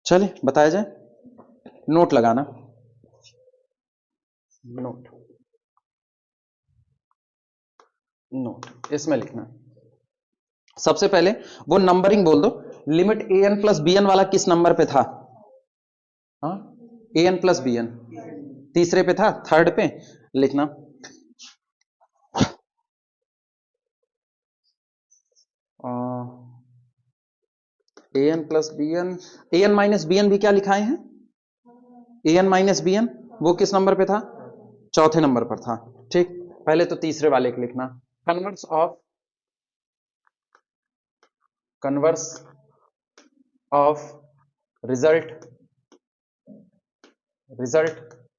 चलिए बताया जाए, नोट लगाना, नोट नोट इसमें लिखना। सबसे पहले वो नंबरिंग बोल दो, limit a N plus B N वाला किस नंबर पे था? हाँ, A N plus B N तीसरे पे था, थर्ड पे लिखना। A N plus B N, A N minus b N भी क्या लिखाए हैं? A N minus b N वो किस नंबर पे था? चौथे नंबर पर था। ठीक, पहले तो तीसरे वाले को लिखना, converse of result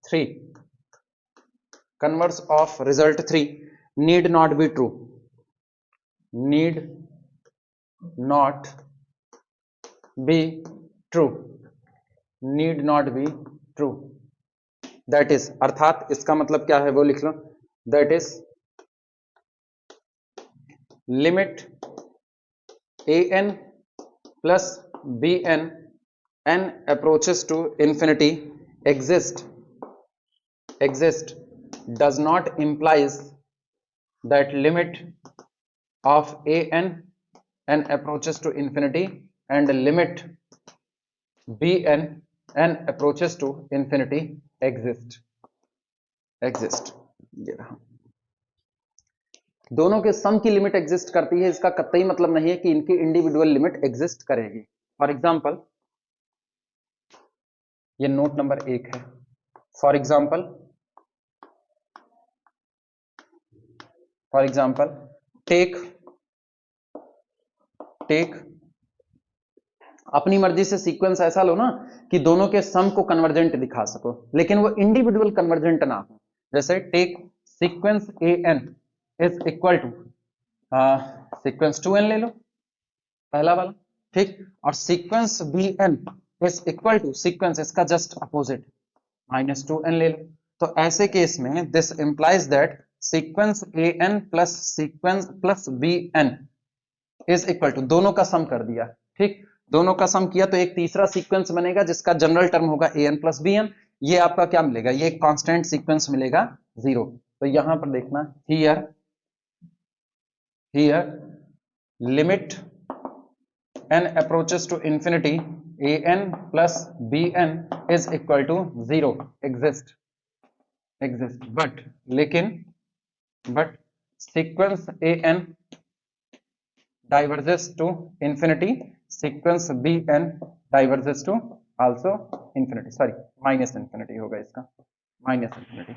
3, converse of result 3 need not be true, need not be true, need not be true. That is, अर्थात इसका मतलब क्या है वो लिख लो। That is limit a N plus B n n approaches to infinity exist does not implies that limit of an n approaches to infinity and limit bn n approaches to infinity exist ये रहा। दोनों के सम की limit exist करती है, इसका कतई मतलब नहीं है कि इनकी इंडिविजुअल लिमिट एग्जिस्ट करेगी। फॉर एग्जांपल, ये नोट नंबर 1 है। फॉर एग्जांपल टेक अपनी मर्जी से सीक्वेंस ऐसा लो ना कि दोनों के सम को कन्वर्जेंट दिखा सको, लेकिन वो इंडिविजुअल कन्वर्जेंट ना हो। जैसे take sequence A N is equal to sequence 2n ले लो, पहला वाला, ठीक, और sequence B N is equal to sequence इसका जस्ट अपोजिट -2n ले लो। तो ऐसे केस में this implies that sequence A N plus sequence plus B N is equal to, दोनों का सम कर दिया, ठीक, दोनों का सम किया तो एक तीसरा सीक्वेंस बनेगा जिसका जनरल टर्म होगा A N plus B N. ये आपका क्या मिलेगा? ये एक कांस्टेंट सीक्वेंस मिलेगा 0। तो यहां पर देखना, here limit n approaches to infinity a n plus b n is equal to 0 exist but sequence a n diverges to infinity, sequence b n diverges to also infinity, sorry minus infinity होगा इसका, minus infinity।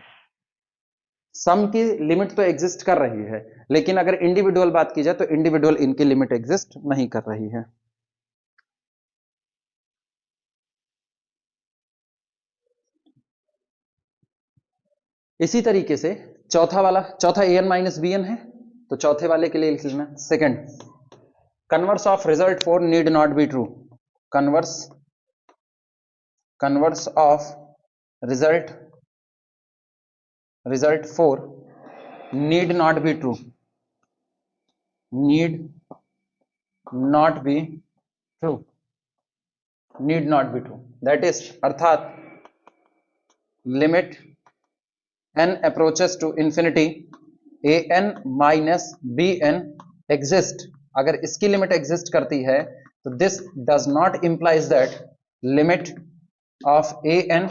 सम की limit तो exist कर रही है, लेकिन अगर individual बात की जाए तो इंडिविजुअल इनकी लिमिट एग्जिस्ट नहीं कर रही है। इसी तरीके से चौथा A N minus b N है, तो चौथे वाले के लिए लिख लेना second, converse of result 4 need not be true, converse of result 4 need not be true, need not be true, that is, अर्थात limit n approaches to infinity a n minus b n exist, अगर इसकी limit exist करती है तो this does not implies that limit of a n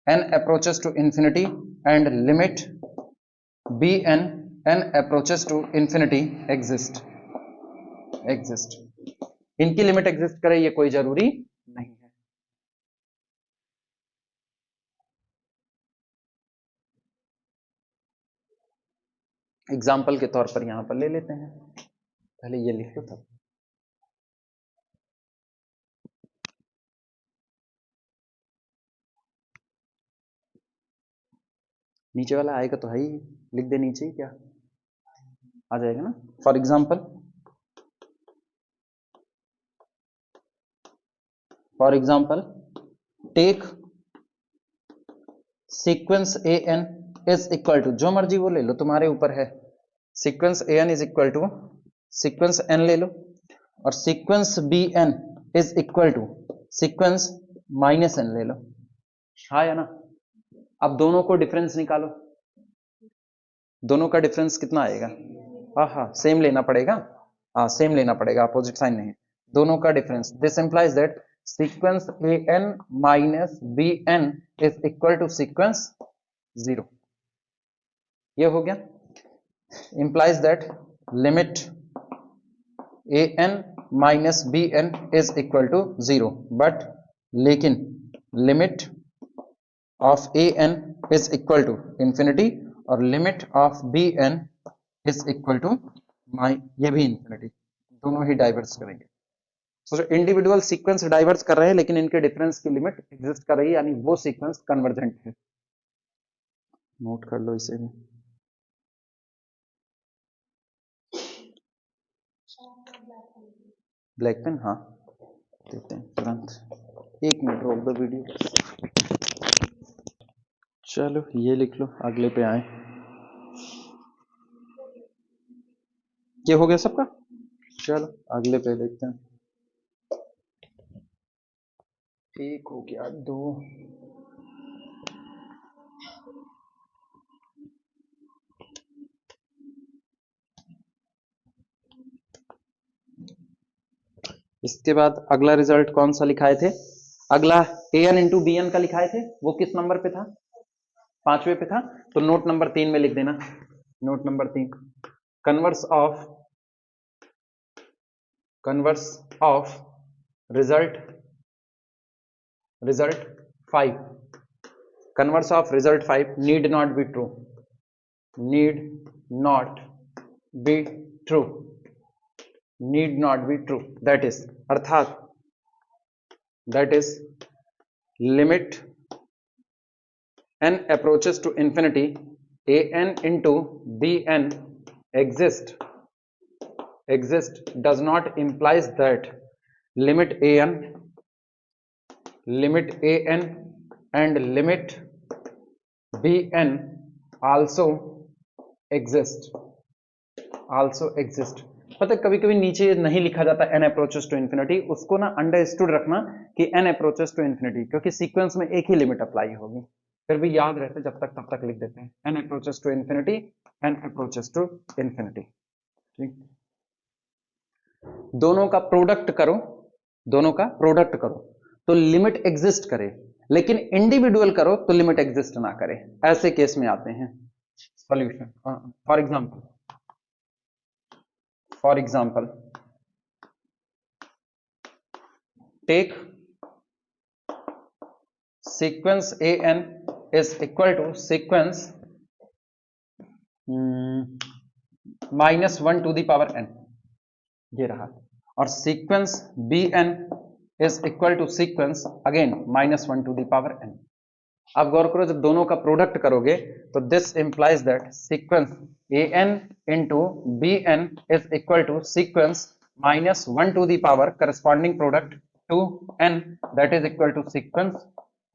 n approaches to infinity and limit b n n approaches to infinity exist इनकी limit exist करे ये कोई जरूरी नहीं है। एग्जाम्पल के तौर पर यहां पर ले लेते हैं, पहले ये लिख लो तब। नीचे वाला आएगा तो है ही, लिख दे नीचे ही, क्या आ जाएगा ना। For example take sequence A N is equal to, जो मर्जी वो ले लो, तुम्हारे ऊपर है, sequence A N is equal to sequence N ले लो, और sequence B N is equal to sequence minus N ले लो, हाँ या ना। अब दोनों को डिफरेंस निकालो, दोनों का डिफरेंस कितना आएगा? हाँ हाँ सेम लेना पड़ेगा, हाँ सेम लेना पड़ेगा, अपोजिट साइन नहीं। दोनों का difference, this implies that sequence A N minus b N is equal to sequence 0। ये हो गया, implies that limit a N minus b N is equal to 0, but लेकिन limit of A N is equal to infinity और limit of b N is equal to ये भी infinity, दोनों ही diverse करेंगे। तो जो इंडिविजुअल सीक्वेंस डाइवर्स कर रहे हैं लेकिन इनके डिफरेंस की लिमिट एग्जिस्ट कर रही है, यानी वो सीक्वेंस कन्वर्जेंट है। नोट कर लो इसे भी। ब्लैक पेन, हाँ देते हैं तुरंत, 1 मिनट रोक दो वीडियो। चलो ये लिख लो, अगले पे आए। ये हो गया सबका, चलो अगले पे देखते हैं। एक हो गया, 2, इसके बाद अगला रिजल्ट कौन सा लिखाए थे? अगला A N into B N का लिखाए थे, वो किस नंबर पे था? 5वें पे था। तो नोट नंबर 3 में लिख देना, note number 3, converse of result 5, converse of result 5 need not be true, need not be true, need not be true, that is, अर्थात that is limit n approaches to infinity, a n into b n exist does not implies that limit a n and limit b n also exist पता, कभी कभी नीचे नहीं लिखा जाता n approaches to infinity, उसको ना अंडरस्टूड रखना कि n approaches to infinity, क्योंकि सीक्वेंस में एक ही लिमिट अप्लाई होगी, फिर भी याद रहते जब तक तब तक लिख देते हैं n approaches to infinity, n approaches to infinity। ठीक, दोनों का प्रोडक्ट करो, दोनों का प्रोडक्ट करो तो लिमिट एग्जिस्ट करे, लेकिन इंडिविजुअल करो तो लिमिट एग्जिस्ट ना करे, ऐसे केस में आते हैं solution. For example take sequence a n is equal to sequence -1 to the power n, ये रहा, और sequence b n is equal to sequence again -1 to the power n। अब गौर करो, जब दोनों का प्रोडक्ट करोगे तो this implies that sequence a n into b n is equal to sequence -1 to the power corresponding product to n, that is equal to sequence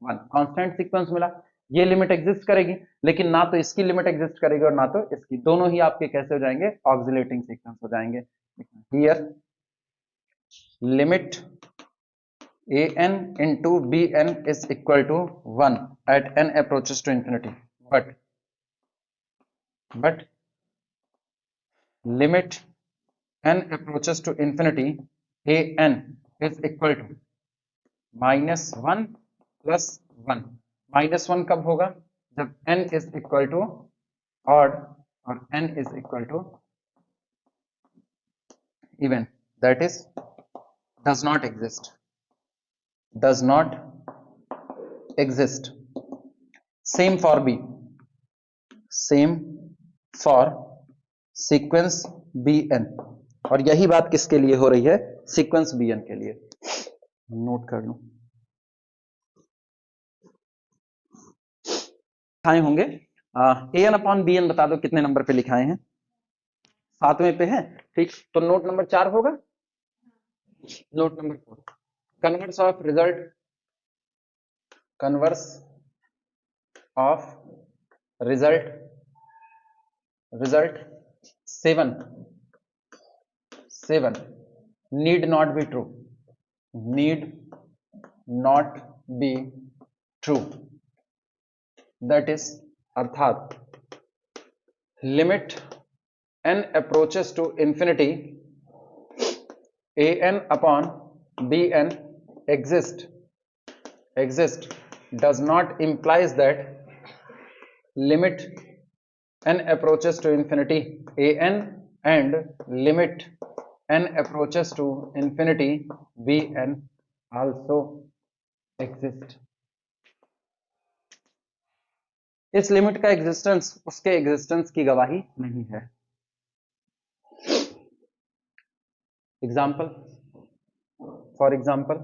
1। Constant sequence मिला, ये limit exist करेगी, लेकिन ना तो इसकी लिमिट एग्जिस्ट करेगी और ना तो इसकी, दोनों ही आपके कैसे हो जाएंगे? ऑक्सिलेटिंग सीक्वेंस हो जाएंगे। Here limit a n into b n is equal to 1 at n approaches to infinity, but limit n approaches to infinity, a n is equal to -1 plus 1। -1 कब होगा? जब n is equal to odd और n is equal to even, that is does not exist, same for b, same for sequence bn, और यही बात किसके लिए हो रही है? सीक्वेंस bn के लिए। नोट कर लो, लिखाए होंगे an अपॉन bn, बता दो कितने नंबर पे लिखाए हैं? 7वें पे है, ठीक। तो नोट नंबर 4 होगा, note number 4, converse of result 7 need not be true, need not be true, that is अर्थात limit n approaches to infinity an upon bn exist does not implies that limit n approaches to infinity an and limit n approaches to infinity bn also exist. इस limit का existence उसके existence की गवाही नहीं है. Example, for example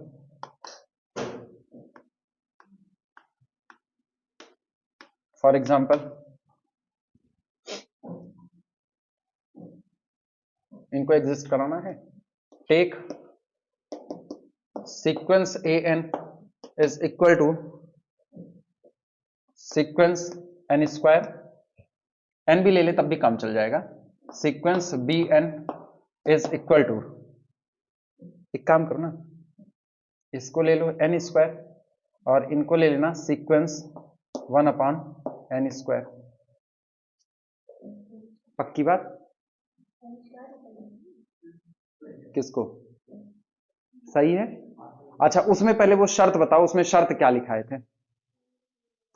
इनको exist कराना है. Take sequence an is equal to sequence n square, n भी ले ले तब भी काम चल जाएगा. Sequence bn is equal to, एक काम करो ना, इसको ले लो n स्क्वायर और इनको ले लेना सीक्वेंस 1 अपॉन n स्क्वायर. पक्की बात? किसको? सही है. अच्छा, उसमें पहले वो शर्त बताओ, उसमें शर्त क्या लिखाए थे?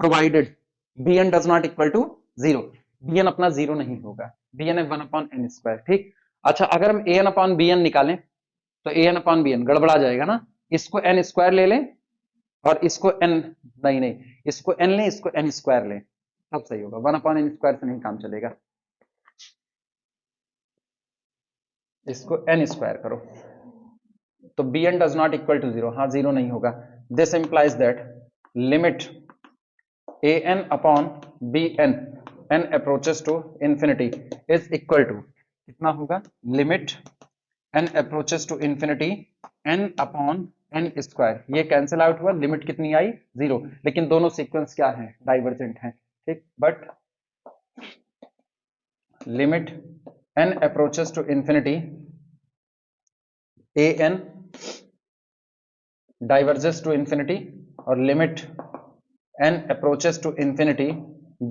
Provided bn does not equal to 0. bn अपना 0 नहीं होगा, bn है 1 अपॉन n स्क्वायर. ठीक. अच्छा, अगर हम an अपॉन bn निकालें तो an अपॉन bn गड़बड़ा जाएगा ना. इसको n स्क्वायर ले लें और इसको n नहीं, इसको n लें, इसको n स्क्वायर लें, तब सही होगा. 1 अपॉन n स्क्वायर से नहीं काम चलेगा. इसको n स्क्वायर करो तो bn does not equal to 0. हाँ, 0 नहीं होगा. This implies that limit an upon bn n approaches to infinity is equal to कितना होगा? Limit n approaches to infinity n upon n square. ये कैंसिल आउट हुआ, लिमिट कितनी आई? 0. लेकिन दोनों सीक्वेंस क्या है? डाइवर्जेंट हैं. ठीक. But limit n approaches to infinity an diverges to infinity और limit n approaches to infinity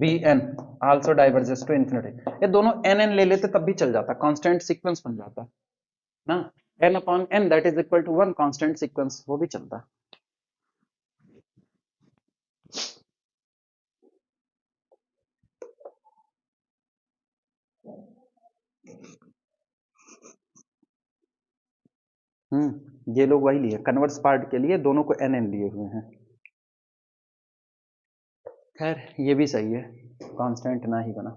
bn also diverges to infinity. ये दोनों n ले लेते तब भी चल जाता, कांस्टेंट सीक्वेंस बन जाता ना. n upon n that is equal to 1 constant sequence, वो भी चलता. ये लोग वही लिए कन्वर्स पार्ट के लिए, दोनों को n लिए हुए हैं. खैर, ये भी सही है, कांस्टेंट ना ही बना.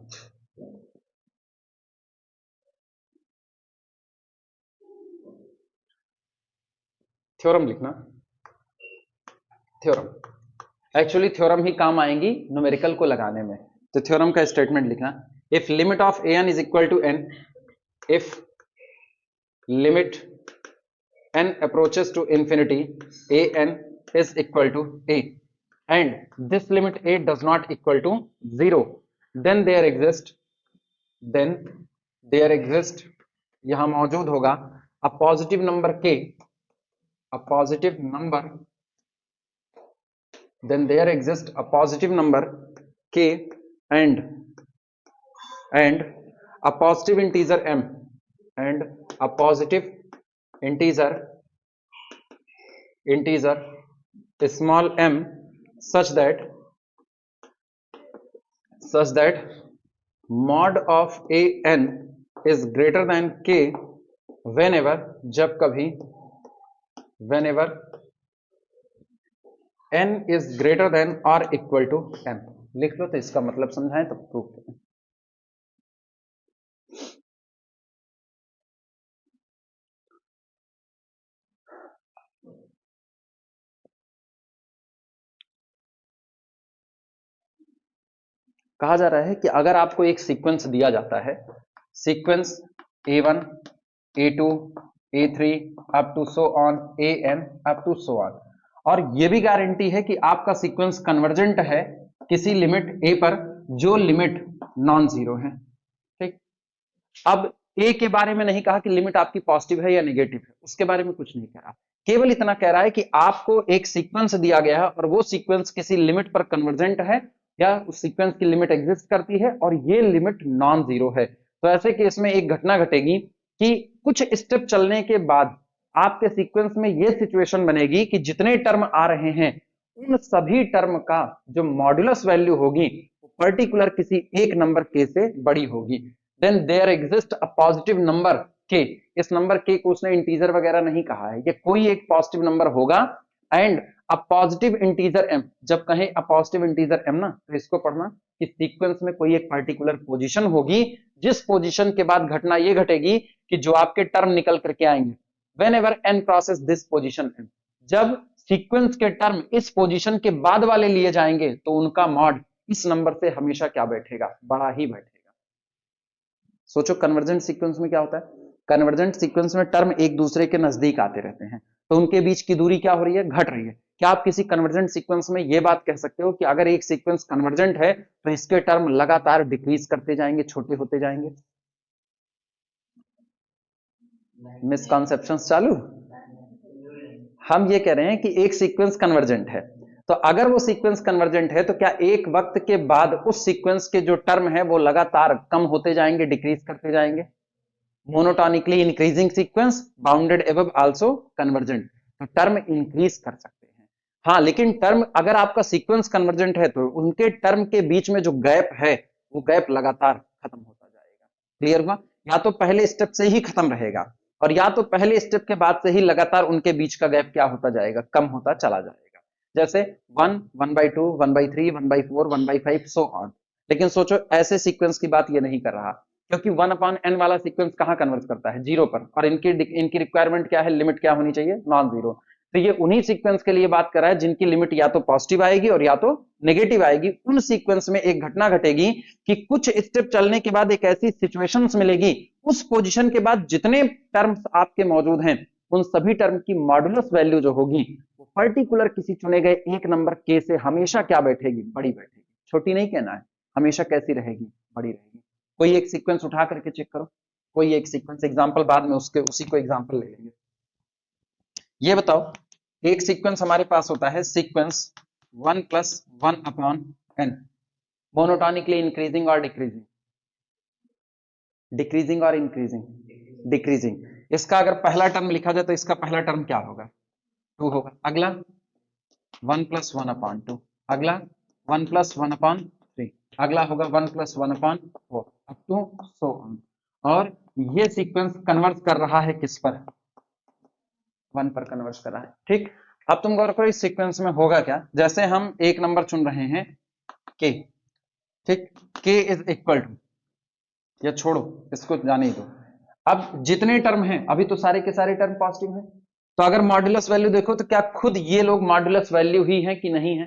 थ्योरम लिखना. थ्योरम एक्चुअली थ्योरम ही काम आएंगी न्यूमेरिकल को लगाने में. तो थ्योरम का स्टेटमेंट लिखना. If limit of an is equal to n, if limit n approaches to infinity an is equal to a and this limit a does not equal to 0, then there exist यहां मौजूद होगा a positive number k, a positive number, then there exists a positive number k and a positive integer m and a positive integer small m such that mod of an is greater than k whenever जब कभी whenever n is greater than or equal to m. लिख लो तो इसका मतलब समझाएं तब proof करें. कहा जा रहा है कि अगर आपको एक सीक्वेंस दिया जाता है, sequence a1 a2 a3 up to so on an up to so on, और यह भी गारंटी है कि आपका सीक्वेंस कन्वर्जेंट है किसी लिमिट a पर जो लिमिट नॉन जीरो है. ठीक. अब ए के बारे में नहीं कहा कि लिमिट आपकी पॉजिटिव है या नेगेटिव है, उसके बारे में कुछ नहीं कह रहा, केवल इतना कह रहा है कि आपको एक सीक्वेंस दिया गया है और वो सीक्वेंस किसी लिमिट पर कन्वर्जेंट है या उस सीक्वेंस की लिमिट एग्जिस्ट करती है और ये लिमिट नॉन जीरो है। तो ऐसे केस में एक घटना घटेगी कि कुछ स्टेप चलने के बाद आपके सीक्वेंस में ये सिचुएशन बनेगी कि जितने टर्म आ रहे हैं उन सभी टर्म का जो मॉड्यूलस वैल्यू होगी पर्टिकुलर किसी एक नंबर के से बड़ी होगी। Then there exist a positive number K, इस नंबर के को उसने इंटीजर वगैरह नहीं कहा है, ये कोई एक पॉजिटिव नंबर होगा and a positive integer m, जब कहें अ पॉजिटिव इंटीजर m ना तो इसको पढ़ना कि सीक्वेंस में कोई एक पर्टिकुलर पोजीशन होगी जिस पोजीशन के बाद घटना ये घटेगी कि जो आपके टर्म निकल करके आएंगे whenever n crosses this position m, जब सीक्वेंस के टर्म इस पोजीशन के बाद वाले लिए जाएंगे तो उनका मॉड इस नंबर से हमेशा क्या बैठेगा, बड़ा ही बैठेगा। सोचो कन्वर्जेंट सीक्वेंस में क्या होता है, कन्वर्जेंट सीक्वेंस में टर्म एक दूसरे के नजदीक आते रहते हैं तो उनके बीच की दूरी क्या हो रही है, घट रही है। क्या आप किसी कन्वर्जेंट सीक्वेंस में यह बात कह सकते हो कि अगर एक सीक्वेंस कन्वर्जेंट है तो इसके टर्म लगातार डिक्रीज करते जाएंगे, छोटे होते जाएंगे? मिसकॉन्सेप्शंस चालू। हम ये कह रहे हैं कि एक सीक्वेंस कन्वर्जेंट है तो अगर वो सीक्वेंस कन्वर्जेंट है तो क्या एक वक्त के बाद उस सीक्वेंस के जो टर्म है वो लगातार कम होते जाएंगे, डिक्रीज करते जाएंगे? Monotonically increasing sequence bounded above also convergent, तो टर्म इंक्रीज कर सकते हैं। हाँ, लेकिन टर्म अगर आपका सीक्वेंस कन्वर्जेंट है तो उनके टर्म के बीच में जो गैप है वो गैप लगातार खत्म होता जाएगा। क्लियर हुआ? या तो पहले स्टेप से ही खत्म रहेगा और या तो पहले स्टेप के बाद से ही लगातार उनके बीच का गैप क्या होता जाएगा, कम होता चला जाएगा। जैसे 1, 1/2, 1/3, 1/4, 1/5 सो ऑन। लेकिन सोचो ऐसे सीक्वेंस की बात ये नहीं कर रहा क्योंकि 1/n वाला सीक्वेंस कहां कन्वर्ट करता है, जीरो पर, और इनकी रिक्वायरमेंट क्या है, लिमिट क्या होनी चाहिए, नॉन जीरो। तो ये उन्हीं सीक्वेंस के लिए बात कर रहा है जिनकी लिमिट या तो पॉजिटिव आएगी और या तो नेगेटिव आएगी। उन सीक्वेंस में एक घटना घटेगी कि कुछ स्टेप चलने के बाद एक ऐसी सिचुएशंस मिलेगी उस पोजीशन के बाद जितने टर्म्स आपके मौजूद हैं उन सभी टर्म की मॉडुलस वैल्यू जो होगी वो पर्टिकुलर किसी चुने गए एक नंबर के से हमेशा क्या बैठेगी, बड़ी बैठेगी। छोटी नहीं कहना है, हमेशा कैसी रहेगी, बड़ी रहेगी। कोई एक सीक्वेंस उठा करके चेक करो, कोई एक सीक्वेंस, एग्जांपल बाद में उसके उसी को एग्जांपल ले लेंगे। ये बताओ एक सीक्वेंस हमारे पास होता है सीक्वेंस 1 + 1/n, मोनोटोनिकली इंक्रीजिंग और डिक्रीजिंग, डिक्रीजिंग और इंक्रीजिंग, डिक्रीजिंग। इसका अगर पहला टर्म लिखा जाए तो इसका पहला टर्म क्या होगा, 2 होगा। अगला 1 + 1/2, अगला 1 + 1/3, अगला होगा 1 + 1/4 अप टू सो ऑन। और ये सीक्वेंस कन्वर्ट कर रहा है किस पर, 1 पर कन्वर्ट कर रहा है। ठीक, अब तुम गौर करो इस सीक्वेंस में होगा क्या। जैसे हम एक नंबर चुन रहे हैं k, ठीक, k इज इक्वल टू, या छोड़ो इसको जाने ही दो। अब जितने टर्म हैं अभी तो सारे के सारे टर्म पॉजिटिव हैं, तो अगर मॉड्यूलस वैल्यू देखो तो क्या खुद ये लोग मॉड्यूलस वैल्यू ही है कि नहीं है?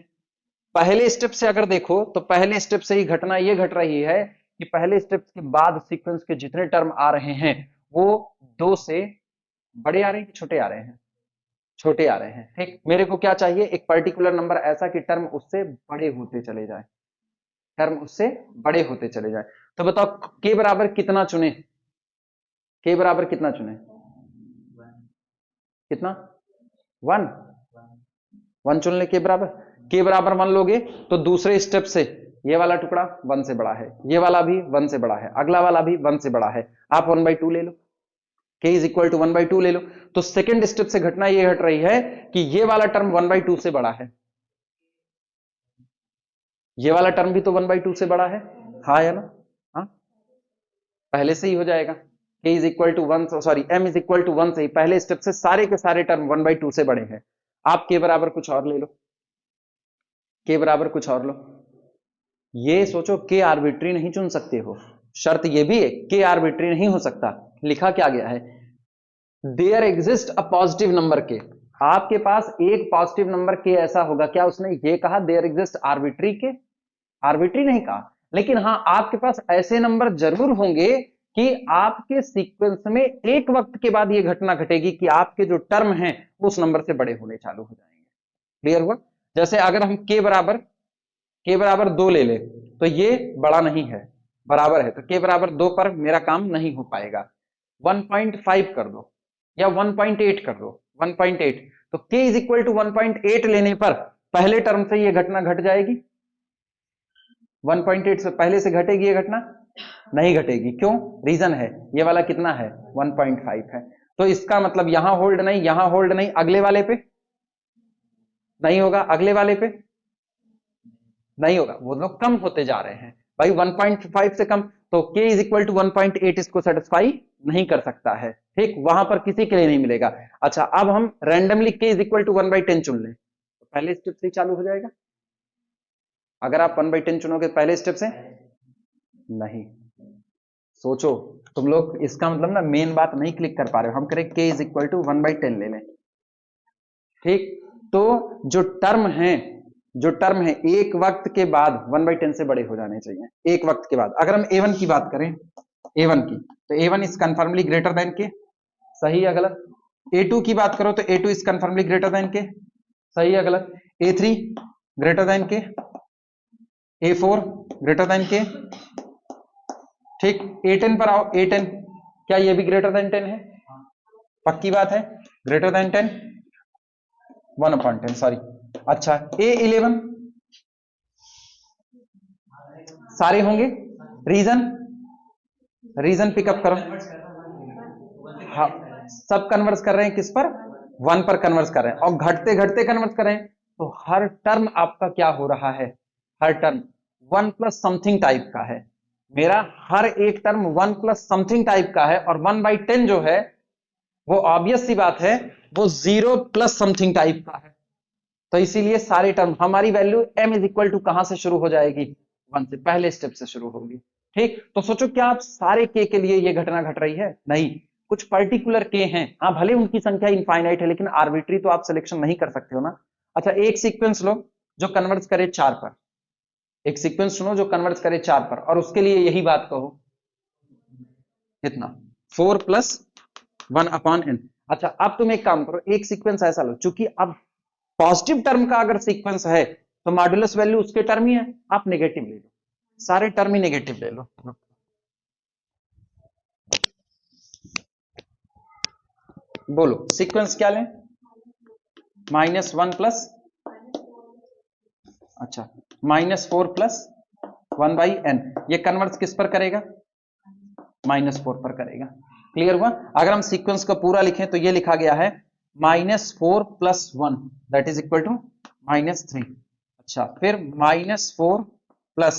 पहले स्टेप से अगर देखो तो पहले स्टेप से ही घटना ये घट रही है कि पहले स्टेप के बाद सीक्वेंस के जितने टर्म आ रहे हैं वो 2 से बड़े आ रहे हैं कि छोटे आ रहे हैं, छोटे आ रहे हैं। ठीक, मेरे को क्या चाहिए, एक पर्टिकुलर नंबर ऐसा कि टर्म उससे बड़े होते चले जाए, टर्म उससे बड़े होते चले जाए। तो बताओ के बराबर कितना चुने, के बराबर कितना चुने, कितना, 1, 1 चुन ले। के बराबर 1 लोगे तो दूसरे स्टेप से ये वाला टुकड़ा 1 से बड़ा है, ये वाला भी 1 से बड़ा है, अगला वाला भी 1 से बड़ा है, आप 1/2 ले लो, k इज इक्वल टू 1/2 ले लो। तो सेकंड स्टेप से घटना ये घट रही है कि ये वाला टर्म 1/2 से बड़ा है, ये वाला टर्म भी तो 1/2 से बड़ा है, हाँ या ना? हाँ, पहले से ही हो जाएगा। k is equal to 1, sorry m is equal to 1 से ही पहले स्टेप से सारे के सारे टर्म 1/2 से बड़े हैं। आप k बराबर कुछ और ले लो, k बराबर कुछ और लो। ये सोचो k आर्बिट्री नहीं चुन सकते हो, शर्त ये भी है k आर्बिट्री नहीं हो सकता। लिखा क्या गया है, there exist a positive number K, आपके पास एक पॉजिटिव नंबर के ऐसा होगा। क्या उसने ये कहा देयर एग्जिस्ट आर्बिट्री के, आर्बिट्री नहीं कहा, लेकिन हाँ आपके पास ऐसे नंबर जरूर होंगे कि आपके सीक्वेंस में एक वक्त के बाद ये घटना घटेगी कि आपके जो टर्म हैं उस नंबर से बड़े होने चालू हो जाएंगे। क्लियर हुआ? जैसे अगर हम k बराबर 2 ले तो ये बड़ा नहीं है, बराबर है, तो k बराबर 2 पर मेरा काम नहीं हो पाएगा। 1.5 कर दो या 1.8 कर दो, 1.8, तो k इज इक्वल टू 1.8 लेने पर पहले टर्म से ये घटना घट जाएगी। 1.8 से पहले से घटेगी ये घटना? नहीं घटेगी। क्यों? रीजन है ये वाला कितना है? 1.5 है। तो इसका मतलब यहां होल्ड नहीं, यहां होल्ड नहीं, अगले वाले पे नहीं होगा, अगले वाले पे नहीं होगा, वो लोग कम होते जा रहे हैं भाई। 1.5 से कम, तो k इज इक्वल टू 1.8 इसको सेटिस्फाई नहीं कर सकता है, ठीक, वहां पर किसी के लिए नहीं मिलेगा। अच्छा, अब हम randomly k is equal to 1/10 चुन लें, तो पहले स्टेप से ही चालू हो जाएगा। अगर आप 1/10 चुनोगे पहले स्टेप से नहीं, सोचो तुम लोग, इसका मतलब ना मेन बात नहीं क्लिक कर पा रहे हो। हम करें k इज इक्वल टू 1/10 ले लें, ठीक, तो जो टर्म है एक वक्त के बाद 1/10 से बड़े हो जाने चाहिए, एक वक्त के बाद। अगर हम a1 की बात करें, a1 की, तो a1 is confirmly greater than के, सही या गलत? a2 की बात करो तो a2 is confirmly greater than के, सही या गलत? a3 ग्रेटर देन के, a4 ग्रेटर देन के, ठीक। a10 पर आओ, a10 क्या ये भी ग्रेटर देन 10 है? पक्की बात है, ग्रेटर देन 10, 1/10, सॉरी। अच्छा, a11 सारे होंगे, रीजन पिकअप करो। हाँ, सब कन्वर्स कर रहे हैं किस पर? 1 पर कन्वर्स कर रहे हैं, और घटते घटते कन्वर्स कर रहे हैं, तो हर टर्म आपका क्या हो रहा है? हर टर्म 1 प्लस समथिंग टाइप का है। मेरा हर एक टर्म 1 प्लस समथिंग टाइप का है, और 1/10 जो है वो ऑब्वियस सी बात है वो 0 प्लस समथिंग टाइप का है। तो इसीलिए सारे टर्म, हमारी value m is equal to कहां से शुरू हो जाएगी? 1 से, पहले स्टेप से शुरू होगी, ठीक। तो सोचो क्या आप सारे k के लिए ये घटना घट रही है? नहीं, कुछ पर्टिकुलर k हैं, हाँ, भले उनकी संख्या इनफाइनाइट है, लेकिन आर्बिट्री तो आप सिलेक्शन नहीं कर सकते हो ना। अच्छा, एक सीक्वेंस लो जो कन्वर्ट करे 4 पर, एक सीक्वेंस सुनो जो कन्वर्ट करे 4 पर, और उसके लिए यही बात कहो, कितना? 4 प्लस 1/n। अच्छा, अब तुम एक काम करो, एक सीक्वेंस ऐसा लो, चूंकि अब पॉजिटिव टर्म का अगर सीक्वेंस है तो मॉड्यूलस वैल्यू उसके टर्म ही है, आप नेगेटिव ले लो, सारे टर्म ही नेगेटिव ले लो। बोलो सीक्वेंस क्या लें? -1 प्लस, अच्छा, -4 प्लस 1/n, ये कन्वर्ट किस पर करेगा? -4 पर करेगा। क्लियर हुआ? अगर हम सीक्वेंस का पूरा लिखें तो ये लिखा गया है -4 plus 1 that is equal to -3। अच्छा, फिर -4 प्लस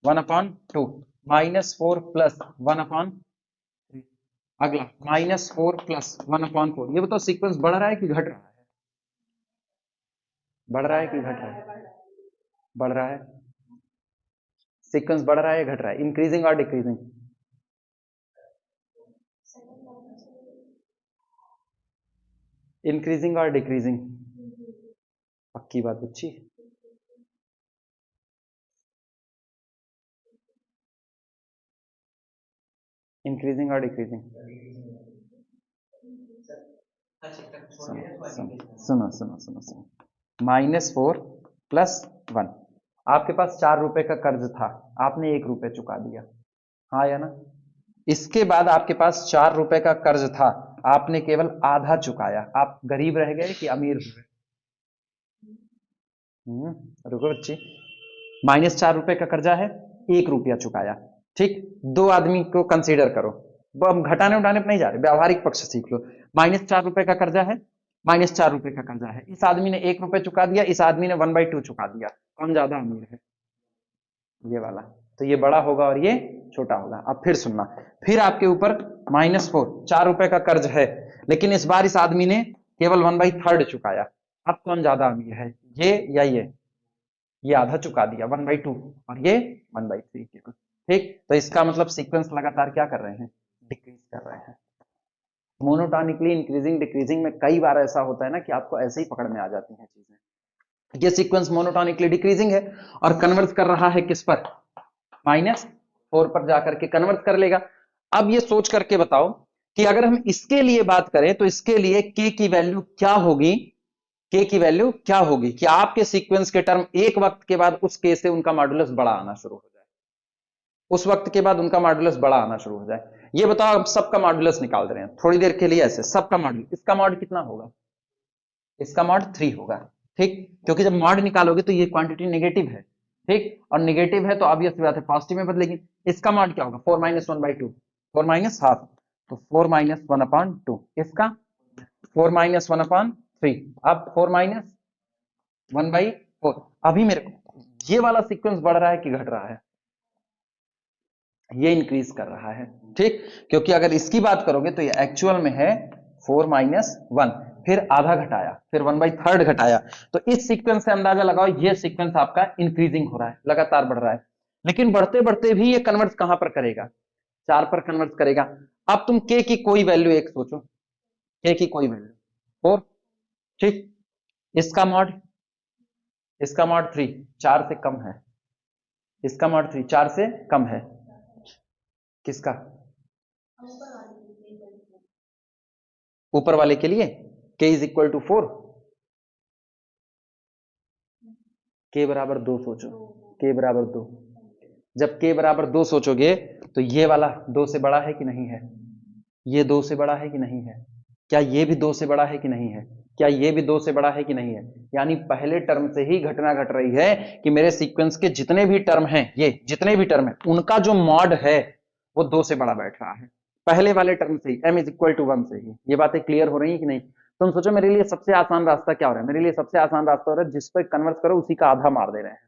1/2, -4 प्लस 1/3, अगला -4 प्लस 1/4। ये बताओ सीक्वेंस बढ़ रहा है कि घट रहा है? बढ़ रहा है कि घट रहा है? बढ़ रहा है। सीक्वेंस बढ़ रहा है घट रहा है? इंक्रीजिंग और डिक्रीजिंग? इंक्रीजिंग और डिक्रीजिंग? पक्की बात बच्ची? इंक्रीजिंग और डिक्रीजिंग? सुनो सुनो सुनो सुनो, -4 प्लस 1, आपके पास 4 रुपए का कर्ज था, आपने 1 रुपए चुका दिया, हाँ या ना? इसके बाद आपके पास 4 रुपए का कर्ज था, आपने केवल आधा चुकाया, आप गरीब रह गए कि अमीर हुए? रुको बच्ची, -4 रुपए का कर्जा है, 1 रुपया चुकाया, ठीक। 2 आदमी को कंसीडर करो, हम घटाने उठाने पर नहीं जा रहे, व्यावहारिक पक्ष सीख लो। -4 रुपए का कर्जा है, -4 रुपए का कर्जा है, इस आदमी ने 1 रुपए चुका दिया, इस आदमी ने 1/2 चुका दिया, कौन ज्यादा अमीर है? ये वाला। तो ये बड़ा होगा और ये छोटा होगा। अब फिर सुनना, फिर आपके ऊपर -4, 4 रुपए का कर्ज है, लेकिन इस बार इस आदमी ने केवल 1/3 चुकाया, अब कौन ज्यादा अमीर है, ये या ये आधा चुका दिया 1/2, और ये 1/3 केवल, ठीक। तो इसका मतलब सीक्वेंस लगातार क्या कर रहे हैं? डिक्रीज कर रहे हैं। मोनोटोनिकली इंक्रीजिंग डिक्रीजिंग में कई बार ऐसा होता है ना कि आपको ऐसे ही पकड़ में आ जाती हैं चीजें। ये सीक्वेंस मोनोटोनिकली डिक्रीजिंग है और कन्वर्ट कर रहा है किस पर? -4 पर जाकर के कन्वर्ट कर लेगा। अब ये सोच करके बताओ कि अगर हम इसके लिए बात करें तो इसके लिए k की वैल्यू क्या होगी? k की वैल्यू क्या होगी कि आपके सीक्वेंस के टर्म एक वक्त के बाद उस k से उनका मॉडुलस बड़ा आना शुरू हो जाए, उस वक्त के बाद उनका मॉडुलस बड़ा आना शुरू हो जाए। ये बताओ, अब सबका मॉड्यूलस निकाल दे रहे हैं थोड़ी देर के लिए ऐसे, सबका मॉड्यूलस, इसका मॉड कितना होगा, इसका मॉड 3 होगा, ठीक, क्योंकि जब मॉड निकालोगे तो ये क्वांटिटी नेगेटिव है, ठीक, और नेगेटिव है तो ऑब्वियस बात है पॉजिटिव में बदलेगी। इसका मॉड क्या होगा, 4 माइनस 1/2, 4 माइनस हाफ, तो 4 माइनस 1/2, इसका 4 माइनस 1/3, अब 4 माइनस 1/4। अभी मेरे को ये वाला सीक्वेंस बढ़ रहा है कि घट रहा है, ये इंक्रीज कर रहा है, ठीक, क्योंकि अगर इसकी बात करोगे तो ये एक्चुअल में है 4 माइनस 1, फिर आधा घटाया, फिर 1/3 घटाया, तो इस सीक्वेंस से अंदाजा लगाओ ये सीक्वेंस आपका इंक्रीजिंग हो रहा है, लगातार बढ़ रहा है, लेकिन बढ़ते बढ़ते भी ये कन्वर्ट कहां पर करेगा, 4 पर कन्वर्ट करेगा। अब तुम k की कोई वैल्यू एक सोचो, k की कोई वैल्यू 4, ठीक, इसका मॉड 3 4 से कम है, इसका मॉड 3 4 से कम है, किसका, ऊपर वाले के लिए k is equal to 4, k बराबर 2 सोचो, k बराबर 2, जब k बराबर 2 सोचोगे तो ये वाला 2 से बड़ा है कि नहीं है, ये 2 से बड़ा है कि नहीं है, क्या ये भी 2 से बड़ा है कि नहीं है, क्या ये भी 2 से बड़ा है कि नहीं है, यानी पहले टर्म से ही घटना घट रही है कि मेरे सीक्वेंस के जितने भी टर्म हैं, ये जितने भी टर्म है उनका जो मॉड है वो 2 से बड़ा बैठ रहा है, पहले वाले टर्म से ही, m इज इक्वल टू 1 से ही। ये बातें क्लियर हो रही है कि नहीं, तुम सोचो मेरे लिए सबसे आसान रास्ता क्या हो रहा है, मेरे लिए सबसे आसान रास्ता हो रहा है जिस पर कन्वर्स करो उसी का आधा मार दे रहे हैं।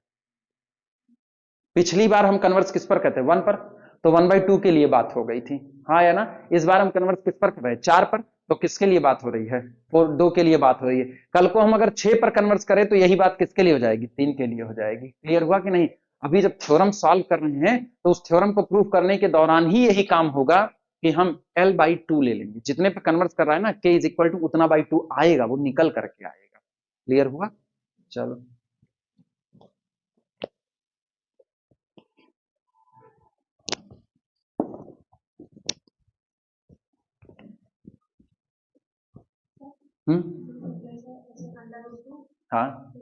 पिछली बार हम कन्वर्स किस पर करते हैं, 1 पर, तो 1/2 के लिए बात हो गई थी, हाँ या ना, इस बार हम कन्वर्स किस पर कर रहे हैं, 4 पर, तो किसके लिए बात हो रही है, 2 के लिए बात हो रही है। कल को हम अगर 6 पर कन्वर्स करें तो यही बात किसके लिए हो जाएगी, 3 के लिए हो जाएगी। क्लियर हुआ कि नहीं, अभी जब थ्योरम सॉल्व कर रहे हैं तो उस थ्योरम को प्रूव करने के दौरान ही यही काम होगा कि हम L/2 ले लेंगे, जितने पर कन्वर्स कर रहा है ना k इज इक्वल टू उतना बाई 2 आएगा, वो निकल करके आएगा। क्लियर हुआ, चलो हाँ,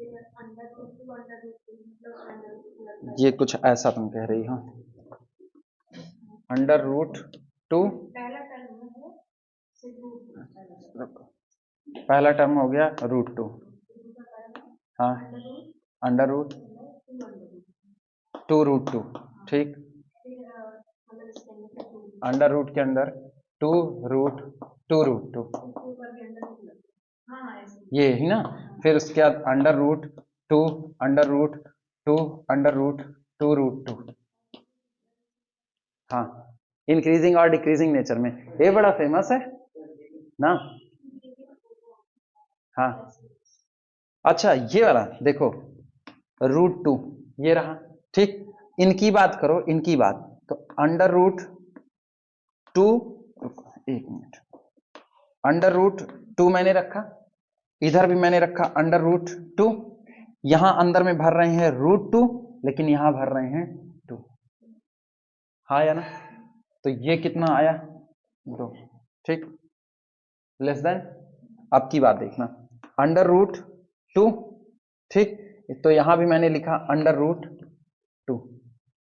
ये कुछ ऐसा तुम कह रही हो, √2, पहला टर्म हो गया √2, हाँ, √2√2, ठीक, अंडर रूट के अंदर 2√2√2, ये ही ना, फिर उसके बाद √2 √2 √2√2, हाँ, इंक्रीजिंग और डिक्रीजिंग नेचर में, ये बड़ा फेमस है ना, हाँ, अच्छा ये वाला देखो √2 ये रहा, ठीक, इनकी बात करो, इनकी बात, तो √2, एक मिनट, √2 मैंने रखा, इधर भी मैंने रखा √2, यहां अंदर में भर रहे हैं √2, लेकिन यहां भर रहे हैं 2, हाँ या ना, तो ये कितना आया 2, ठीक, लेस देन, अब की बात देखना √2, ठीक, तो यहां भी मैंने लिखा √2,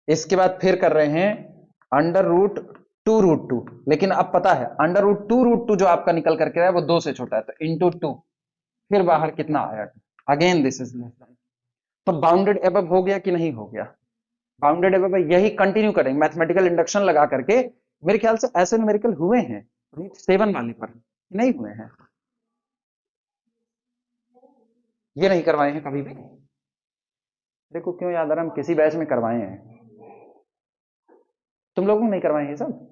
इसके बाद फिर कर रहे हैं √2√2, लेकिन अब पता है √2√2 जो आपका निकल करके आया वो 2 से छोटा है, तो इंटू 2, फिर बाहर कितना आया, again this is less then, तो बाउंडेड एबव हो गया कि नहीं हो गया, बाउंडेड एबव, यही कंटिन्यू करेंगे मैथमेटिकल इंडक्शन लगा करके, मेरे ख्याल से ऐसे न्यूमेरिकल हुए हैं √7 वाले पर, नहीं हुए हैं, ये नहीं करवाए हैं कभी भी, देखो क्यों याद आ रहा, हम किसी बैच में करवाए हैं, तुम लोगों ने नहीं करवाए हैं सब,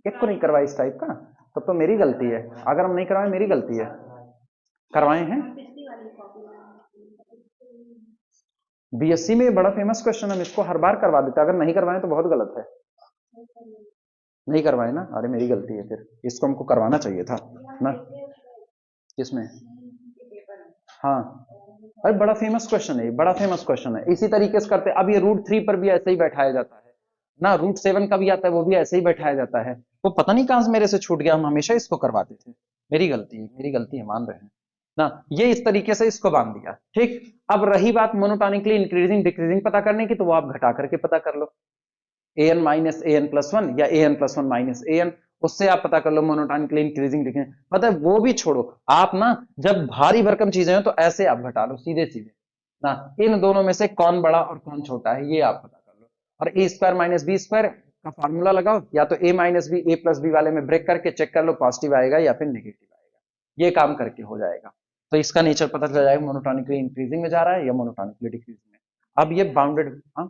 एक को नहीं करवाए इस टाइप का, तब तो मेरी गलती है, अगर हम नहीं करवाए मेरी गलती है, करवाए हैं, बीएससी में बड़ा फेमस क्वेश्चन, हम इसको हर बार करवा देते, अगर नहीं करवाए तो बहुत गलत है, नहीं करवाए ना, अरे मेरी गलती है, फिर इसको हमको करवाना चाहिए था ना, किसमें, हाँ, अरे बड़ा फेमस क्वेश्चन है, बड़ा फेमस क्वेश्चन है, इसी तरीके से करते, अब ये √3 पर भी ऐसे ही बैठाया जाता है ना, √7 का भी आता है वो भी ऐसे ही बैठाया जाता है, वो पता नहीं कहां से मेरे से छूट गया, हम हमेशा इसको करवाते थे, मेरी गलती है मान रहे हैं, ना, ये इस तरीके से इसको बांध दिया। ठीक, अब रही बात मोनोटोनिकली इंक्रीजिंग डिक्रीजिंग पता करने की, तो वो आप घटा करके पता कर लो, an minus an plus one या an plus one minus an, उससे आप पता कर लो मोनोटोनिकली इंक्रीजिंग डिक्रीजिंग। पता है वो भी छोड़ो, आप ना जब भारी भरकम चीजें हो तो ऐसे आप घटा लो सीधे सीधे ना, इन दोनों में से कौन बड़ा और कौन छोटा है ये आप पता कर लो, और ए स्क्वायर माइनस बी स्क्वायर का फॉर्मूला लगाओ, या तो ए माइनस बी ए प्लस बी वाले में ब्रेक करके चेक कर लो पॉजिटिव आएगा या फिर नेगेटिव आएगा, ये काम करके हो जाएगा। तो इसका नेचर पता चल जाएगा मोनोटोनिकली इंक्रीजिंग में जा रहा है या मोनोटोनिकली डिक्रीजिंग में। अब ये बाउंडेड, हाँ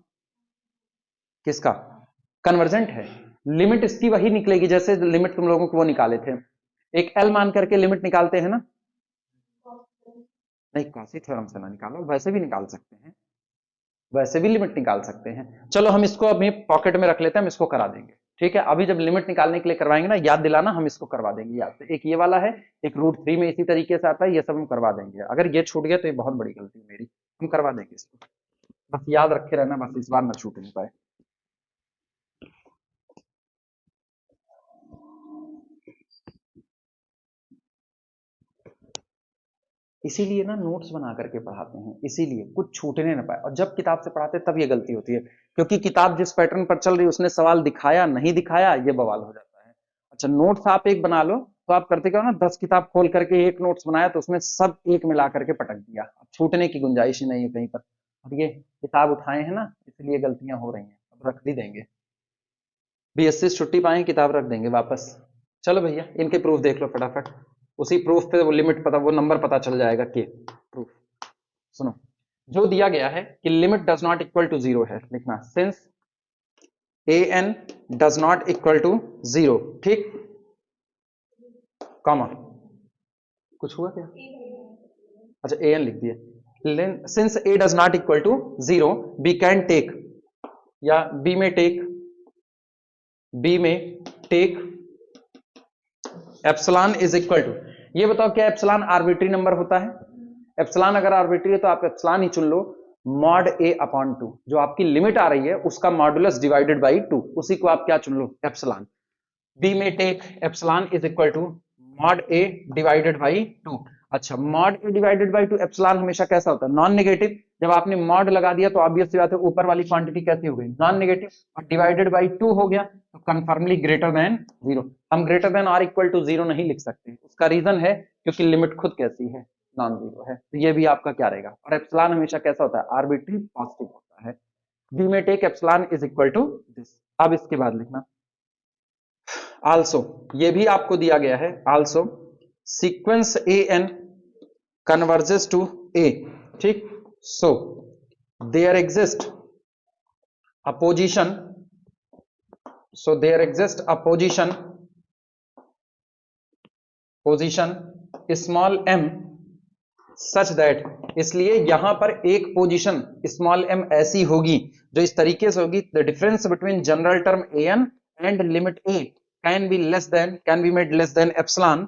किसका कन्वर्जेंट है, लिमिट इसकी वही निकलेगी जैसे लिमिट तुम लोगों को वो निकाले थे, एक एल मान करके लिमिट निकालते हैं ना, नहीं कॉची थ्योरम से ना निकालो, वैसे भी निकाल सकते हैं, वैसे भी लिमिट निकाल सकते हैं। चलो हम इसको अपनी पॉकेट में रख लेते हैं, हम इसको करा देंगे। ठीक है, अभी जब लिमिट निकालने के लिए करवाएंगे ना, याद दिलाना, हम इसको करवा देंगे याद से। एक ये वाला है, एक √3 में इसी तरीके से आता है, ये सब हम करवा देंगे। अगर ये छूट गया तो ये बहुत बड़ी गलती है मेरी, हम करवा देंगे इसको, बस याद रखे रहना, बस इस बार ना छूटने पाए। इसीलिए ना नोट्स बना करके पढ़ाते हैं, इसीलिए कुछ छूटने ना पाए, और जब किताब से पढ़ाते हैं तब ये गलती होती है, क्योंकि किताब जिस पैटर्न पर चल रही है उसने सवाल दिखाया नहीं दिखाया ये बवाल हो जाता है। अच्छा नोट्स आप एक बना लो, तो आप करते क्या हो ना, 10 किताब खोल करके एक नोट्स बनाया तो उसमें सब एक मिला करके पटक दिया, अब छूटने की गुंजाइश ही नहीं है कहीं पर। अब ये किताब उठाए हैं ना, इसलिए गलतियां हो रही हैं, अब रख भी देंगे, बीएससी छुट्टी पाए किताब रख देंगे वापस। चलो भैया इनके प्रूफ देख लो फटाफट, उसी प्रूफ पे वो लिमिट पता, वो नंबर पता चल जाएगा कि प्रूफ। सुनो, जो दिया गया है कि limit does not equal to zero है, लिखना since A N does not equal to zero, ठीक, कॉमा, कुछ हुआ क्या, अच्छा ए एन लिख दिए, since A does not equal to zero B can take, या बी में take epsilon is equal to, ये बताओ क्या एप्सिलॉन आर्बिट्री नंबर होता है, एप्सिलॉन अगर आर्बिट्री है तो आप एप्सिलॉन ही चुन लो, मॉड ए अपॉन टू, जो आपकी लिमिट आ रही है उसका मॉडुलस डिवाइडेड बाई टू, उसी को आप क्या चुन लो एप्सिलॉन। बी में take epsilon is equal to mod a divided by two. अच्छा mod a divided by two, epsilon हमेशा कैसा होता है नॉन नेगेटिव, जब आपने मॉड लगा दिया तो ऑब्वियस सी बात है ऊपर वाली क्वांटिटी कैसी हो गई नॉन नेगेटिव, और डिवाइडेड बाई टू हो गया तो कन्फर्मली ग्रेटर देन जीरो। हम greater than or equal to zero नहीं लिख सकते, उसका रीजन है क्योंकि लिमिट खुद कैसी है नॉन जीरो है, तो ये भी आपका क्या रहेगा, और एप्सिलॉन हमेशा कैसा होता है आर्बिट्री पॉजिटिव होता है। बी में take epsilon is equal to this. अब इसके बाद लिखना आल्सो, ये भी आपको दिया गया है, also sequence A N converges to a, ठीक, so there exist a position, so there exists a position small m such that, इसलिए यहां पर एक पोजीशन स्मॉल m ऐसी होगी जो इस तरीके से होगी, the difference between general term an and limit a can be made less than epsilon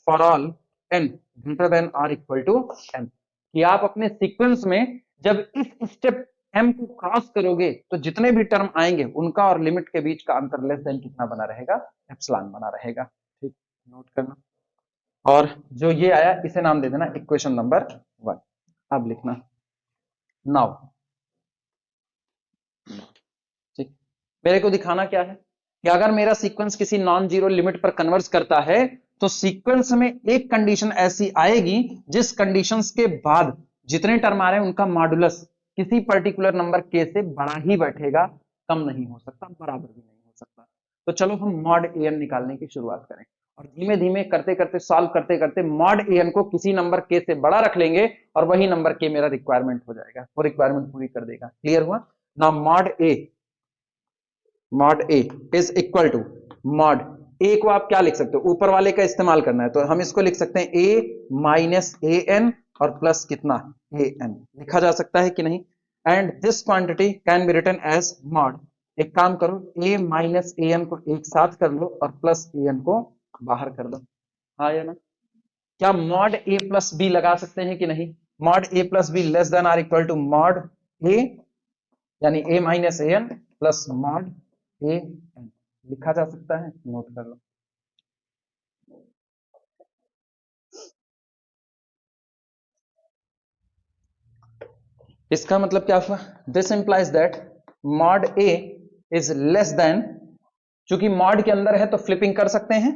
for all n greater than r equal to m, कि आप अपने सीक्वेंस में जब इस स्टेप m को क्रॉस करोगे तो जितने भी टर्म आएंगे उनका और लिमिट के बीच का अंतर लेस देन कितना बना रहेगा, एप्सिलॉन बना रहेगा। ठीक, नोट करना, और जो ये आया इसे नाम दे देना इक्वेशन नंबर 1। अब लिखना नाउ, ठीक, मेरे को दिखाना क्या है कि अगर मेरा सीक्वेंस किसी नॉन जीरो लिमिट पर कन्वर्ज करता है तो सीक्वेंस में एक कंडीशन ऐसी आएगी जिस कंडीशंस के बाद जितने टर्म आ रहे हैं उनका मॉडुलस किसी पर्टिकुलर नंबर के से बड़ा ही बैठेगा, कम नहीं हो सकता, बराबर भी नहीं हो सकता। तो चलो हम मॉड एन निकालने की शुरुआत करें, और धीमे धीमे करते करते सॉल्व करते करते मॉड एन को किसी नंबर के से बड़ा रख लेंगे और वही नंबर के मेरा रिक्वायरमेंट हो जाएगा, वो रिक्वायरमेंट पूरी कर देगा। क्लियर हुआ ना, mod A is equal to mod a को आप क्या लिख सकते हो, ऊपर वाले का इस्तेमाल करना है तो हम इसको लिख सकते हैं ए माइनस ए एन और प्लस कितना ए एन, लिखा जा सकता है कि नहीं, and this quantity can be written as mod, एक काम करो ए माइनस ए एन को एक साथ कर लो और प्लस ए एन को बाहर कर दो, हाँ या ना, क्या मॉड ए प्लस बी लगा सकते हैं कि नहीं, mod a plus b less than or equal to mod a, यानी a minus A N plus mod A N, लिखा जा सकता है, नोट कर लो। इसका मतलब क्या हुआ, this implies that mod A is less than, चूंकि मॉड के अंदर है तो फ्लिपिंग कर सकते हैं,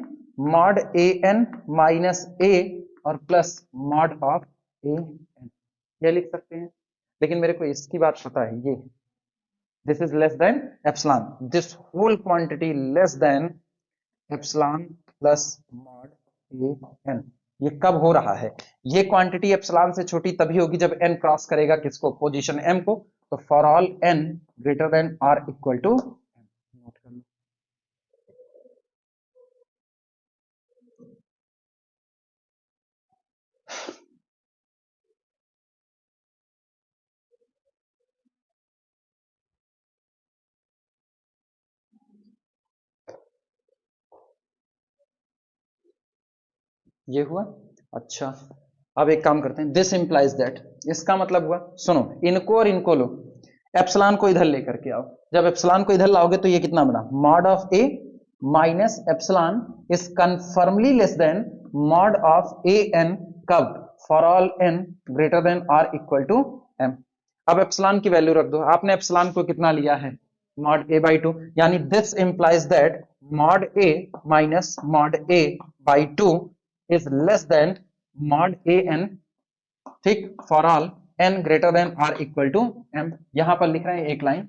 mod A N minus A और plus mod of A N, यह लिख सकते हैं। लेकिन मेरे को इसकी बात पता है, ये this is less than epsilon, this whole quantity less than epsilon plus mod A N. ये कब हो रहा है, ये क्वांटिटी एप्सिलॉन से छोटी तभी होगी जब एन क्रॉस करेगा किसको, पोजीशन एम को। तो for all N greater than or equal to, note कर लो। ये हुआ। अच्छा, अब एक काम करते हैं, दिस इंप्लाइज दैट, इसका मतलब हुआ, सुनो इनको और इनको लो, एप्सिलॉन को इधर लेकर के आओ, जब एप्सिलॉन को इधर लाओगे तो ये कितना बना, mod of a minus epsilon is conformally less than mod of A n, कब, for all N greater than or equal to m. अब एप्सिलॉन की वैल्यू रख दो, आपने एप्सिलॉन को कितना लिया है, मॉड ए बाई टू, यानी this implies that mod a minus mod A by two is less than mod a n, ठीक, for all n greater than r equal to m। यहां पर लिख रहे हैं एक लाइन,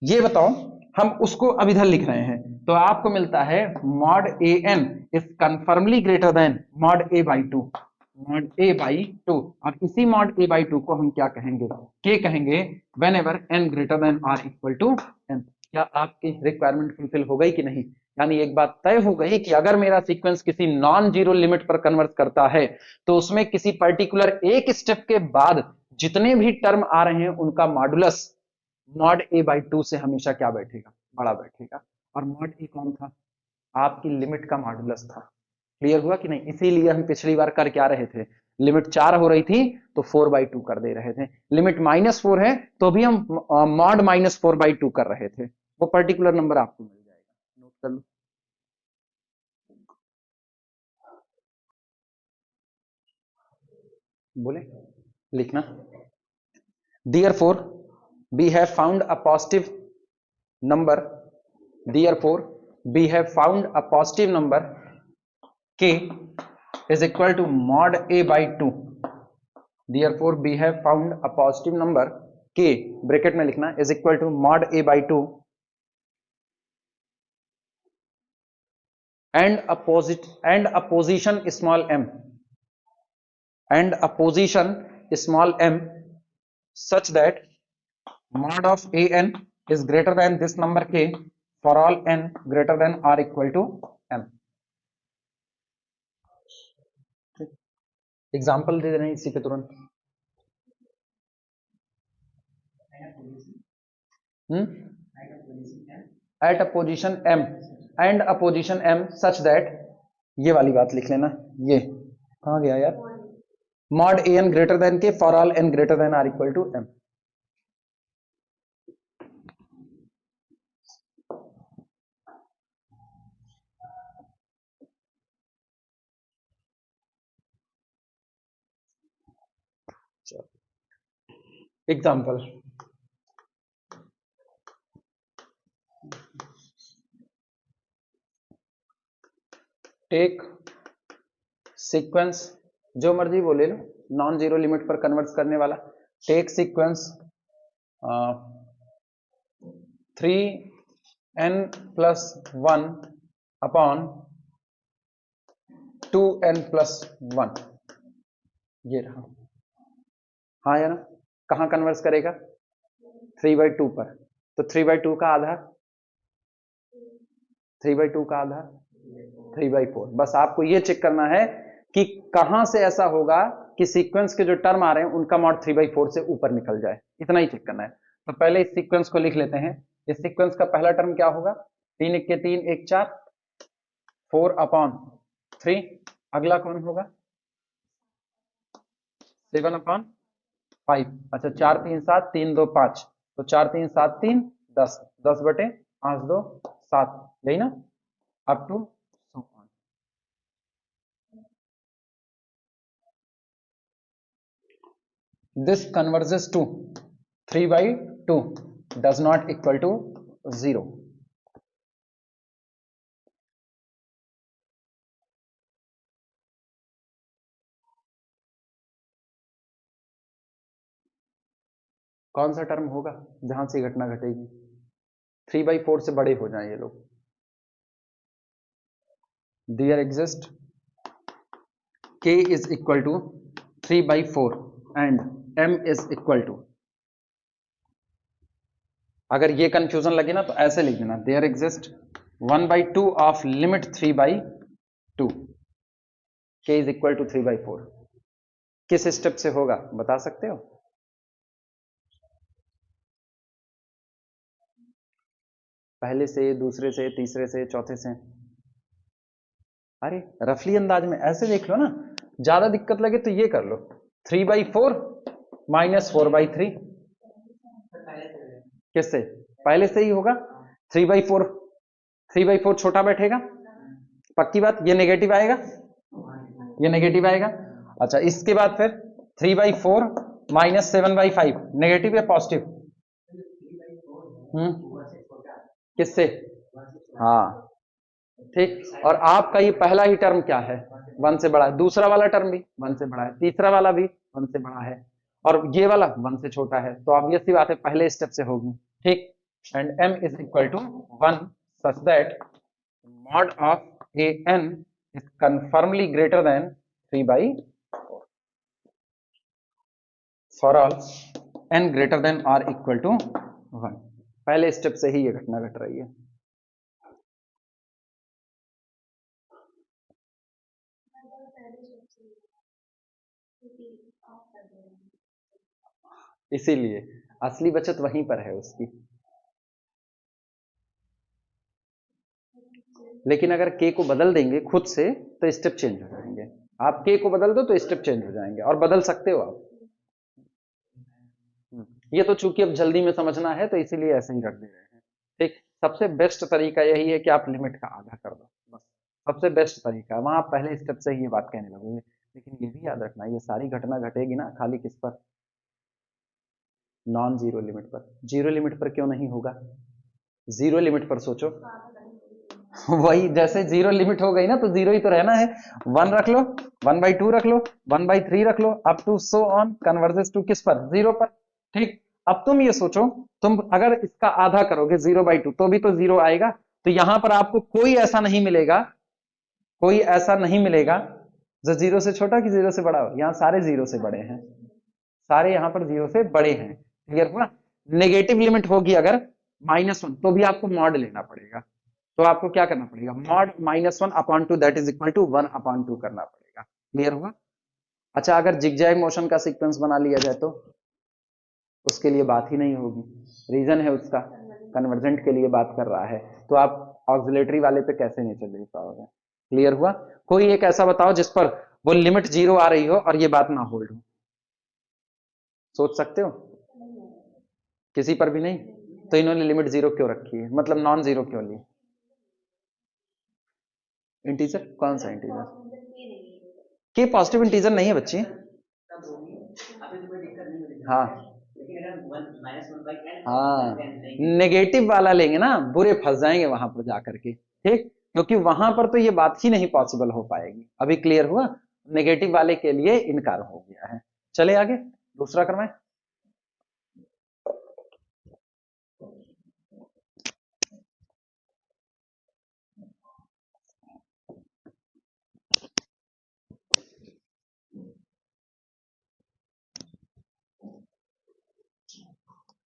ये बताओ, हम उसको अब इधर लिख रहे हैं, तो आपको मिलता है mod A N is confirmly greater than mod A by two, mod A by two, और इसी मॉड ए बाई टू को हम क्या कहेंगे, के कहेंगे, whenever N greater than or equal to N. क्या आपकी रिक्वायरमेंट फुलफिल हो गई कि नहीं, यानी एक बात तय हो गई कि अगर मेरा सीक्वेंस किसी नॉन जीरो लिमिट पर कन्वर्ट करता है तो उसमें किसी पर्टिकुलर एक स्टेप के बाद जितने भी टर्म आ रहे हैं उनका modulus mod A by to से हमेशा क्या बैठेगा, बड़ा बैठेगा। और मॉड ए कौन था, आपकी लिमिट का मॉडुलस था। क्लियर हुआ कि नहीं, इसीलिए हम पिछली बार कर क्या रहे थे, लिमिट 4 हो रही थी तो 4/2 कर दे रहे थे, लिमिट -4 है तो भी हम मॉड -4/2 कर रहे थे। वो पर्टिकुलर नंबर आपको मिल जाएगा, नोट कर लो। बोले लिखना, therefore we have found a positive number, therefore we have found a positive number k is equal to mod a by 2, therefore we have found a positive number k, bracket में लिखना, is equal to mod a by 2 and a position small m, and a position small m such that mod of a n is greater than this number k for all n greater than or equal to m। Example दे देना इसी के तुरंत। At a position m and a position m such that, ये वाली बात लिख लेना, ये कहां गया यार, mod A n greater than k for all N greater than or equal to m। Example, take sequence, जो मर्जी बोले लो, नॉन जीरो लिमिट पर कन्वर्ट करने वाला, take sequence 3n+1 upon 2n+1, ये रहा। हाँ या ना, कहां कन्वर्ट करेगा, 3/2 पर, तो 3/2 का आधा, 3/2 का आधा 3/4। बस आपको ये चेक करना है कि कहां से ऐसा होगा कि सीक्वेंस के जो टर्म आ रहे हैं उनका मॉड 3/4 से ऊपर निकल जाए, इतना ही चेक करना है। तो पहले इस सीक्वेंस को लिख लेते हैं, इस सीक्वेंस का पहला टर्म क्या होगा, 3 1 के 3 1 4, 4/3, अगला कौन होगा, 7/5, अच्छा 4 3 7, 3 2 5, तो 4 3 7 3 10, 10/5 2 7, यही ना, up to 100। this converges to 3/2 does not equal to 0. कौन सा टर्म होगा जहां से घटना घटेगी? 3/4 से बड़े हो जाएं ये लोग. There exist k is equal to 3/4 and m is equal to, अगर ये कंफ्यूजन लगे ना तो ऐसे लिख देना, there exist 1/2 of limit 3/2 k is equal to 3/4. किस स्टेप से होगा बता सकते हो? पहले से, दूसरे से, तीसरे से, चौथे से? अरे रफली अंदाज में ऐसे देख लो ना, ज्यादा दिक्कत लगे तो ये कर लो, 3/4 माइनस 4/3. किससे? पहले से ही होगा. 3/4 छोटा बैठेगा, पक्की बात. ये नेगेटिव आएगा, ये नेगेटिव आएगा. अच्छा, इसके बाद फिर 3/4 माइनस 7/5 नेगेटिव या पॉजिटिव? किससे? हाँ ठीक. और आपका ये पहला ही टर्म क्या है? 1 से बड़ा है. दूसरा वाला टर्म भी 1 से बड़ा है, तीसरा वाला भी 1 से बड़ा है, और ये वाला 1 से छोटा है. तो ऑब्वियस सी बात है पहले स्टेप से होगी. ठीक. And m is equal to 1 such that mod of an is confirmly greater than 3/4 for all n greater than or equal to 1. पहले स्टेप से ही ये घटना घट रही है. इसीलिए असली बचत वहीं पर है उसकी. लेकिन अगर k को बदल देंगे खुद से तो स्टेप चेंज हो जाएंगे. आप k को बदल दो तो स्टेप चेंज हो जाएंगे, और बदल सकते हो आप. ये तो चूंकि अब जल्दी में समझना है तो इसीलिए ऐसे ही रख दे रहे हैं. ठीक. सबसे बेस्ट तरीका यही है कि आप लिमिट का आधा कर दो, बस. सबसे बेस्ट तरीका है. वहां आप पहले स्टेप से ही ये बात कहने लगोगे. लेकिन ये भी याद रखना, ये सारी घटना घटेगी ना खाली किस पर? नॉन जीरो लिमिट पर. जीरो लिमिट पर क्यों नहीं होगा? जीरो लिमिट पर सोचो. वही, जैसे जीरो लिमिट हो गई ना तो जीरो ही तो रहना है. 1 रख लो, 1/2 रख लो, 1/3 रख लो, up to so on, converges to किस पर? 0 पर. ठीक. अब तुम ये सोचो, तुम अगर इसका आधा करोगे 0/2 तो भी तो 0 आएगा. तो यहां पर आपको कोई ऐसा नहीं मिलेगा, कोई ऐसा नहीं मिलेगा जो 0 से छोटा कि 0 से बड़ा हो. यहां सारे 0 से बड़े हैं, सारे यहां पर 0 से बड़े हैं. क्लियर हुआ? नेगेटिव लिमिट होगी अगर -1 तो भी आपको मॉड लेना पड़ेगा. तो आपको क्या करना पड़ेगा? Mod -1 upon 2 that is equal to 1 upon 2 करना पड़ेगा. क्लियर हुआ? अच्छा, अगर जिगजैग मोशन का सीक्वेंस बना लिया जाए तो उसके लिए बात ही नहीं होगी. रीजन है उसका कन्वर्जेंट के लिए बात कर रहा है, तो आप ऑक्सिलेटरी वाले पे कैसे नहीं चल पाओगे. क्लियर हुआ? कोई एक ऐसा बताओ जिस पर वो लिमिट 0 आ रही हो और ये बात ना होल्ड हो. सोच सकते हो? किसी पर भी नहीं. तो इन्होंने लिमिट 0 क्यों रखी है? मतलब नॉन जीरो क्यों ली? इंटीजर? कौन सा इंटीजर? के पॉजिटिव इंटीजर नहीं है बच्चे. हाँ हाँ, नेगेटिव वाला लेंगे ना, बुरे फंस जाएंगे वहां पर जाकर के. ठीक. क्योंकि वहां पर तो ये बात ही नहीं पॉसिबल हो पाएगी. अभी क्लियर हुआ? नेगेटिव वाले के लिए इनकार हो गया है. चले आगे, दूसरा करवाएं.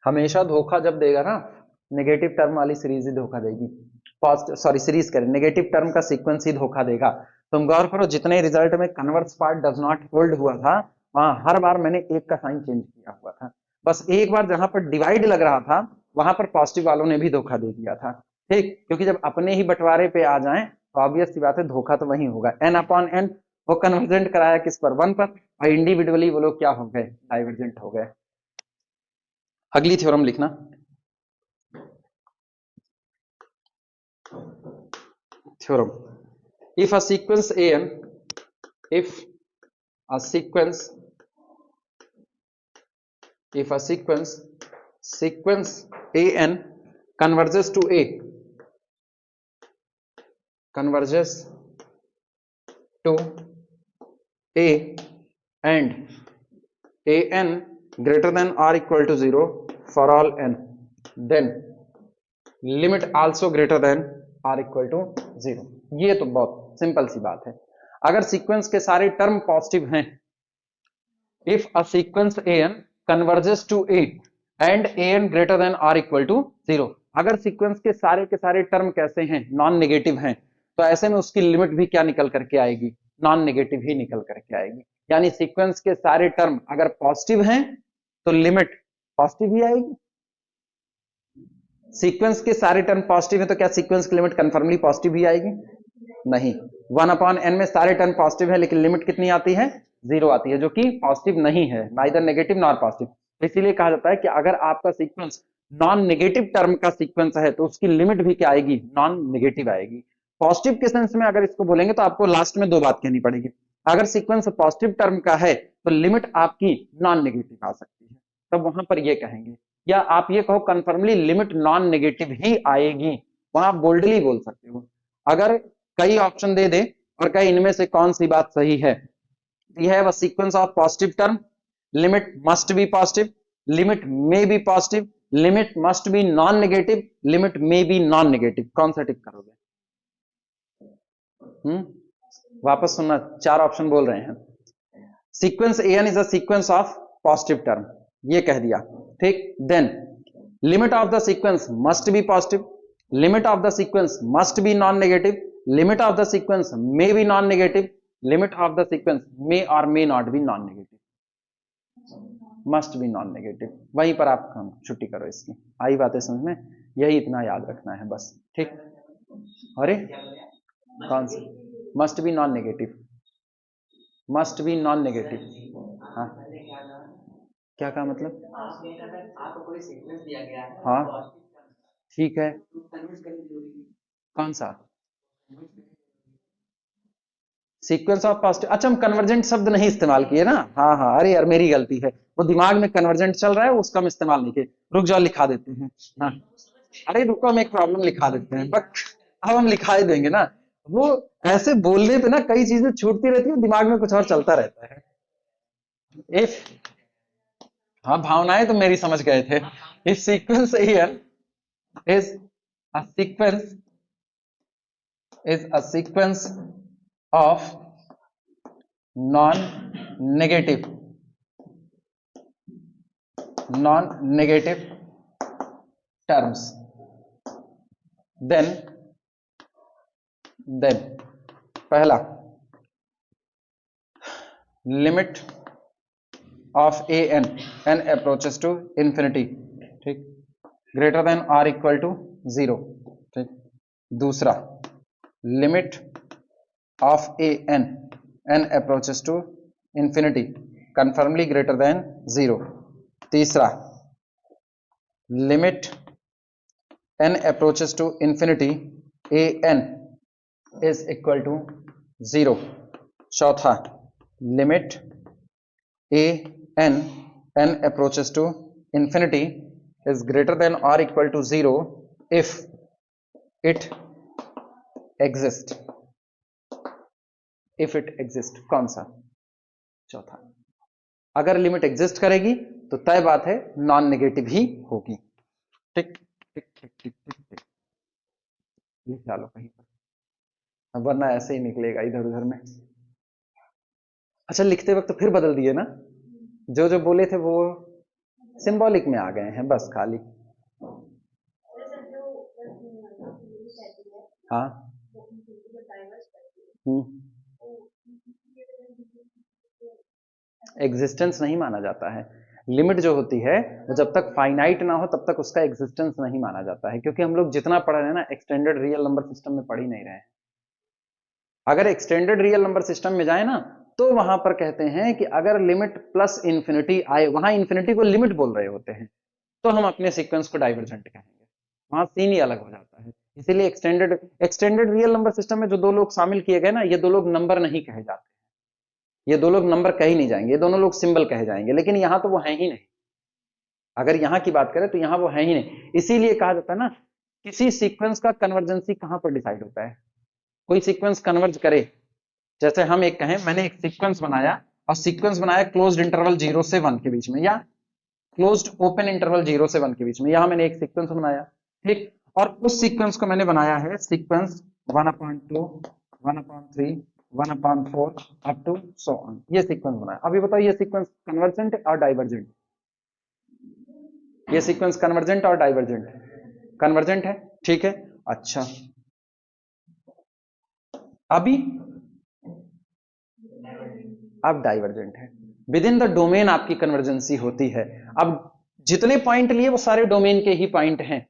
हमेशा धोखा जब देगा ना, नेगेटिव टर्म वाली सीरीज ही धोखा देगी. पॉजिटिव, सॉरी सीरीज करें, नेगेटिव टर्म का सीक्वेंस ही धोखा देगा. तुम गौर करो, जितने रिजल्ट में converse part does not hold हुआ था वहां हर बार मैंने एक का साइन चेंज किया हुआ था. बस एक बार जहां पर डिवाइड लग रहा था वहां पर पॉजिटिव वालों ने भी धोखा दे दिया था. ठीक. क्योंकि जब अपने ही बंटवारे पे आ जाएं तो ऑब्वियस सी बात है धोखा तो वही होगा. n अपॉन n वो कन्वर्जेंट कराया किस पर? 1 पर. और इंडिविजुअली वो लोग क्या हो गए? डाइवर्जेंट हो गए. अगली थ्योरम लिखना. theorem, if a sequence an, if a sequence if a sequence an converges to a and an greater than or equal to 0 for all n, then limit also greater than or equal to 0। ये तो बहुत simple सी बात है। अगर sequence के सारे term positive हैं, if a sequence an converges to a and an greater than or equal to 0, अगर सीक्वेंस के सारे टर्म कैसे हैं, नॉन नेगेटिव हैं, तो ऐसे में उसकी लिमिट भी क्या निकल करके आएगी, नॉन नेगेटिव ही निकल करके आएगी। यानी सीक्वेंस के सारे टर्म अगर पॉजिटिव हैं तो लिमिट पॉजिटिव ही आएगी। सीक्वेंस के सारे टर्म पॉजिटिव है तो क्या सीक्वेंस की लिमिट कंफर्मली पॉजिटिव ही आएगी? नहीं। 1/n में सारे टर्म पॉजिटिव है लेकिन लिमिट कितनी आती है? 0 आती है, जो कि पॉजिटिव नहीं है, नाइदर नेगेटिव नॉर पॉजिटिव। इसीलिए कहा जाता है कि अगर आपका सीक्वेंस नॉन नेगेटिव टर्म का सीक्वेंस है तो उसकी लिमिट भी क्या आएगी? नॉन नेगेटिव आएगी। पॉजिटिव के सेंस में अगर इसको बोलेंगे तो आपको लास्ट में 2 बात कहनी पड़ेगी। अगर सीक्वेंस पॉजिटिव टर्म का है तो लिमिट आपकी नॉन नेगेटिव आ सकती है, तब वहां पर ये कहेंगे। या आप ये कहो कंफर्मली लिमिट नॉन नेगेटिव ही आएगी, वहां बोल्डली बोल सकते हो। अगर कई ऑप्शन दे दे और कई इनमें से कौन सी बात सही है, we have a sequence of positive term, limit must be positive, limit may be positive, limit must be non negative, limit may be non negative, कौन सा टिक करोगे? वापस सुनना, 4 ऑप्शन बोल रहे हैं। Sequence an is a sequence of positive term, ये कह दिया, ठीक। Then limit of the sequence must be positive, limit of the sequence must be non negative, limit of the sequence may be non negative, limit of the sequence may और may not be non negative, must be non negative. वहीं पर आप छुट्टी करो इसकी। आई बातें समझ में? यही इतना याद रखना है बस, ठीक। अरे कौन सी? Must be non negative, must be non negative. हाँ क्या कहा मतलब? आपको कोई सीक्वेंस दिया गया है, हाँ ठीक है, कौन सा सीक्वेंस ऑफ पॉजिटिव? अच्छा, हम कन्वर्जेंट शब्द नहीं इस्तेमाल किए ना। हाँ हाँ, अरे यार मेरी गलती है, वो दिमाग में कन्वर्जेंट चल रहा है, उसका हम इस्तेमाल नहीं किए। रुक जाओ, लिखा देते हैं। हाँ अरे रुको, हम एक प्रॉब्लम लिखा देते हैं, बट अब हम लिखा ही देंगे ना। वो ऐसे बोलने पे ना कई चीजें छूटती रहती है, दिमाग में कुछ और चलता रहता है। इफ, हाँ भावनाएं तो मेरी समझ गए थे। If sequence N is a sequence of non-negative terms, then पहला limit of n approaches to infinity, ठीक, greater than or equal to 0, ठीक। दूसरा limit of n approaches to infinity confirmly greater than 0। तीसरा limit n approaches to infinity an is equal to 0। चौथा limit n approaches to infinity is greater than or equal to 0 if it exists। कौन सा? चौथा। अगर limit exist करेगी तो तय बात है नॉन नेगेटिव ही होगी। टिक टिक टिक टिक टिक टिक, लिख डालो कहीं पर, वरना ऐसे ही निकलेगा इधर उधर में। अच्छा, लिखते वक्त तो फिर बदल दिए ना, जो जो बोले थे वो सिंबॉलिक में आ गए हैं बस खाली। हाँ एग्जिस्टेंस नहीं माना जाता है। लिमिट जो होती है वो जब तक फाइनाइट ना हो तब तक उसका एग्जिस्टेंस नहीं माना जाता है, क्योंकि हम लोग जितना पढ़ रहे हैं ना एक्सटेंडेड रियल नंबर सिस्टम में पढ़ ही नहीं रहे हैं। अगर एक्सटेंडेड रियल नंबर सिस्टम में जाए ना तो वहां पर कहते हैं कि अगर लिमिट प्लस इंफिनिटी आए, वहां इंफिनिटी को लिमिट बोल रहे होते हैं, तो हम अपने सीक्वेंस को डाइवर्जेंट कहेंगे। वहां सीन ही अलग हो जाता है। इसीलिए एक्सटेंडेड रियल नंबर सिस्टम में जो 2 लोग शामिल किए गए ना, ये 2 लोग नंबर नहीं कहे जाते, ये 2 लोग नंबर कहे नहीं जाएंगे, ये दोनों लोग सिंबल कहे जाएंगे, लेकिन यहां तो वो है ही नहीं। अगर यहाँ की बात करें तो यहाँ वो है ही नहीं। इसीलिए कहा जाता है ना, किसी सीक्वेंस का कन्वर्जेंसी कहां पर डिसाइड होता है, कोई सीक्वेंस कन्वर्ज करे। जैसे हम एक कहें, मैंने एक सीक्वेंस बनाया और सीक्वेंस बनाया क्लोज्ड इंटरवल 0 से 1 के बीच में, या क्लोज्ड ओपन इंटरवल 0 से 1 के बीच में, यहां मैंने एक सीक्वेंस बनाया, ठीक। और उस सीक्वेंस को मैंने बनाया है sequence 1/2, 1/3, 1/4 up to so on, ये सीक्वेंस बनाया। अभी बताओ ये सीक्वेंस कन्वर्जेंट और डाइवर्जेंट? ये सीक्वेंस कन्वर्जेंट और डाइवर्जेंट? कन्वर्जेंट है, ठीक है। अच्छा, अभी अब डाइवर्जेंट है। विद इन द डोमेन आपकी कन्वर्जेंसी होती है। अब जितने पॉइंट लिए वो सारे डोमेन के ही पॉइंट हैं,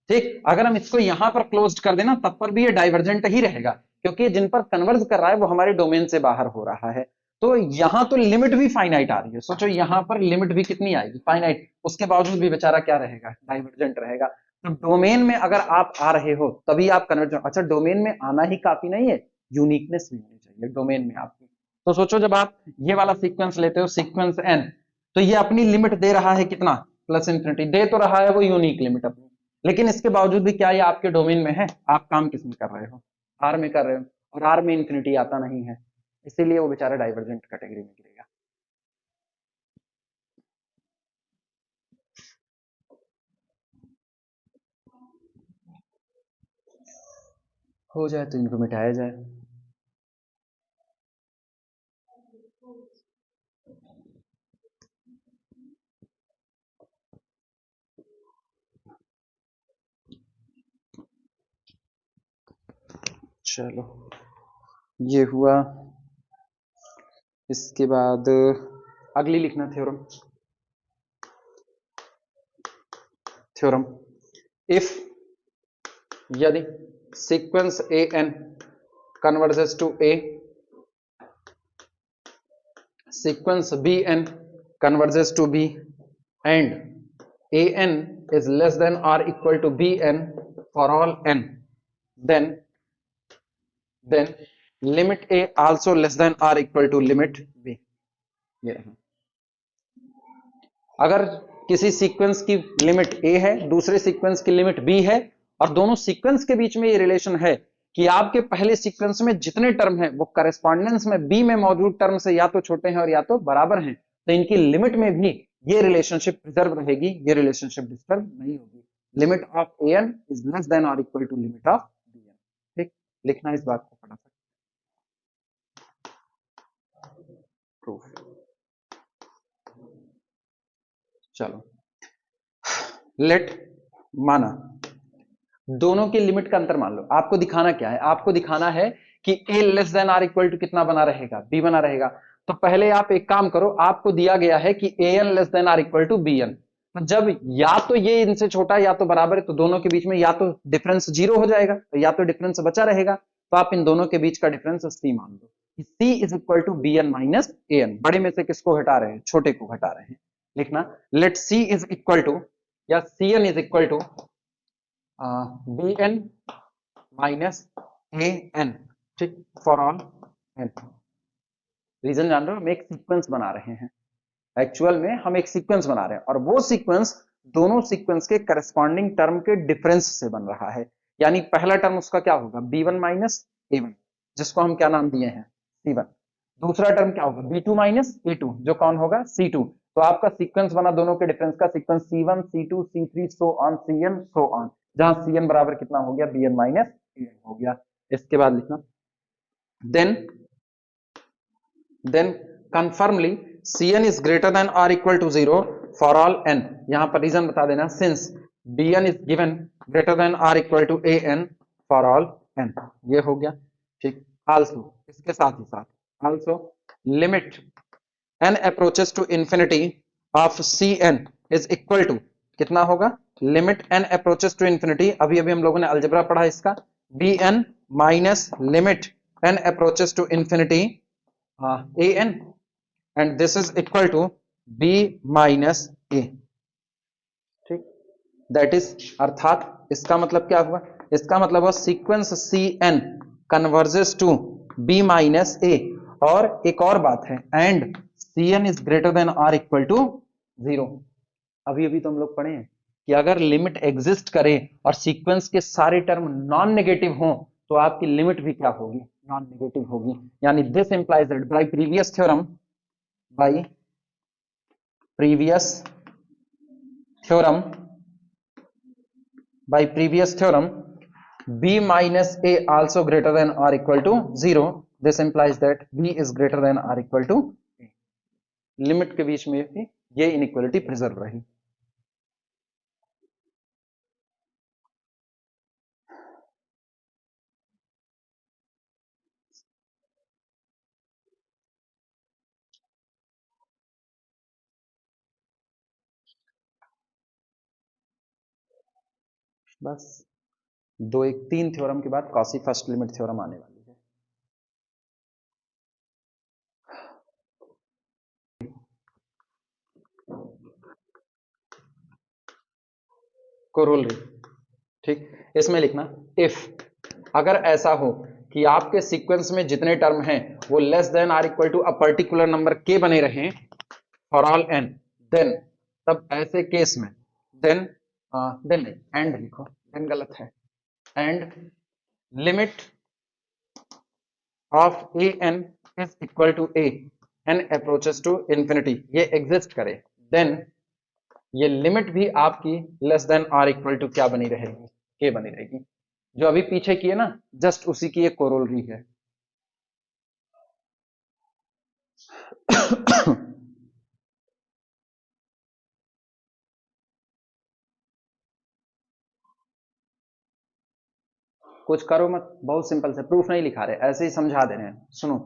ठीक। अगर हम इसको यहां पर क्लोज्ड कर देना तब पर भी ये डाइवर्जेंट ही रहेगा, क्योंकि जिन पर कन्वर्ज कर रहा है वो हमारे डोमेन से बाहर हो रहा है। तो यहां तो लिमिट भी फाइनाइट आ रही है, सोचो यहां पर लिमिट भी कितनी आएगी, फाइनाइट, उसके बावजूद भी बेचारा क्या रहेगा, डाइवर्जेंट रहेगा। तो डोमेन में अगर आप आ रहे हो तभी आप कन्वर्जेंट। अच्छा, डोमेन में आना ही काफी नहीं है, यूनिकनेस भी होनी चाहिए डोमेन में आपकी। तो सोचो जब आप ये वाला सीक्वेंस लेते हो, सीक्वेंस एन, तो ये अपनी लिमिट दे रहा है कितना, प्लस इंफिनिटी दे तो रहा है वो यूनिक लिमिट अपनी, लेकिन इसके बावजूद भी क्या ये आपके डोमेन में है? आप काम किस में कर रहे हो? आर में कर रहे हो, और आर में इंफिनिटी आता नहीं है, इसीलिए वो बेचारा डाइवर्जेंट कैटेगरी में गिरेगा। हो जाए तो इनको मिटाया जाए। चलो, ये हुआ। इसके बाद अगली लिखना थ्योरम। थ्योरम, इफ, यदि sequence A N converges to A, sequence bn converges to b, and an is less than or equal to bn for all n, then limit a also less than or equal to limit b। ये अगर किसी sequence की limit a है, दूसरे sequence की limit b है, और दोनों सीक्वेंस के बीच में ये रिलेशन है कि आपके पहले सीक्वेंस में जितने टर्म हैं वो करस्पॉन्डेंस में बी में मौजूद टर्म से या तो छोटे हैं और या तो बराबर हैं, तो इनकी लिमिट में भी ये रिलेशनशिप प्रिजर्व रहेगी, ये रिलेशनशिप डिस्टर्ब नहीं होगी। Limit of A N is less than और equal to limit of b n, ठीक। लिखना इस बात को फटाफट। प्रूफ, चलो, लेट, माना दोनों के लिमिट का अंतर मान लो। आपको दिखाना क्या है? आपको दिखाना है कि a less than or equal to कितना बना रहेगा, b बना रहेगा। तो पहले आप एक काम करो, आपको दिया गया है कि an less than or equal to bn, तो जब या तो ये इनसे छोटा या तो बराबर है, तो दोनों के बीच में या तो डिफरेंस 0 हो जाएगा, तो या तो डिफरेंस बचा रहेगा, तो आप इन दोनों के बीच का डिफरेंस c मान लो। c is equal to bn minus an, बड़े में से किसको घटा रहे हैं? छोटे को घटा रहे हैं। लिखना, let c is equal to, या cn is equal to bn minus an, ठीक, फॉर ऑल n। रीजन जान रहे हो? हम एक सीक्वेंस बना रहे हैं, एक्चुअल में हम एक सीक्वेंस बना रहे हैं, और वो सीक्वेंस दोनों सीक्वेंस के करस्पॉन्डिंग टर्म के डिफरेंस से बन रहा है। यानी पहला टर्म उसका क्या होगा? b1 माइनस a1, जिसको हम क्या नाम दिए हैं? c1। दूसरा टर्म क्या होगा? b2 माइनस a2, जो कौन होगा? c2। तो आपका सीक्वेंस बना दोनों के डिफरेंस का, sequence c1 c2 c3 so on cn so on, जहां cn बराबर कितना हो गया? bn माइनस an हो गया। इसके बाद लिखना, then conformally cn is greater than or equal to 0 for all n। यहां पर रीजन बता देना, since bn is given greater than or equal to an for all n। ये हो गया, ठीक। also, इसके साथ ही साथ also limit n approaches to infinity of cn is equal to कितना होगा? Limit n approaches to infinity, अभी अभी हम लोगों ने अलजेब्रा पढ़ा इसका, bn minus limit n approaches to infinity an, and this is equal to b minus a, ठीक। दैट इज, अर्थात इसका मतलब क्या हुआ? इसका मतलब हुआ sequence cn converges to b minus a, और एक और बात है, and cn is greater than or equal to 0। अभी अभी तो हम लोग पढ़े हैं कि अगर लिमिट एग्जिस्ट करे और सीक्वेंस के सारे टर्म नॉन नेगेटिव हों तो आपकी लिमिट भी क्या होगी, नॉन नेगेटिव होगी। यानी this implies that bye previous theorem, bye previous theorem, by previous theorem, b minus a also greater than or equal to 0. This implies that b is greater than or equal to a. Limit के बीच में भी ये inequality preserve रही। बस 2 1 3 theorem के बाद quasi first limit theorem आने वाली है। कोरोलरी, ठीक, इसमें लिखना इफ, अगर ऐसा हो कि आपके सीक्वेंस में जितने टर्म हैं वो less than or equal to a particular number के बने रहें फॉर ऑल एन, देन, तब ऐसे केस में देन, देन नहीं एंड लिखो, देन गलत है, and limit of A N is equal to A N approaches to infinity, ये एग्जिस्ट करे, देन ये लिमिट भी आपकी less than or equal to क्या बनी रहेगी, के बनी रहेगी। जो अभी पीछे की है ना, जस्ट उसी की एक कोरोलरी है। कुछ करो मत, बहुत सिंपल से, प्रूफ नहीं लिखा रहे, ऐसे ही समझा दे रहे हैं। सुनो,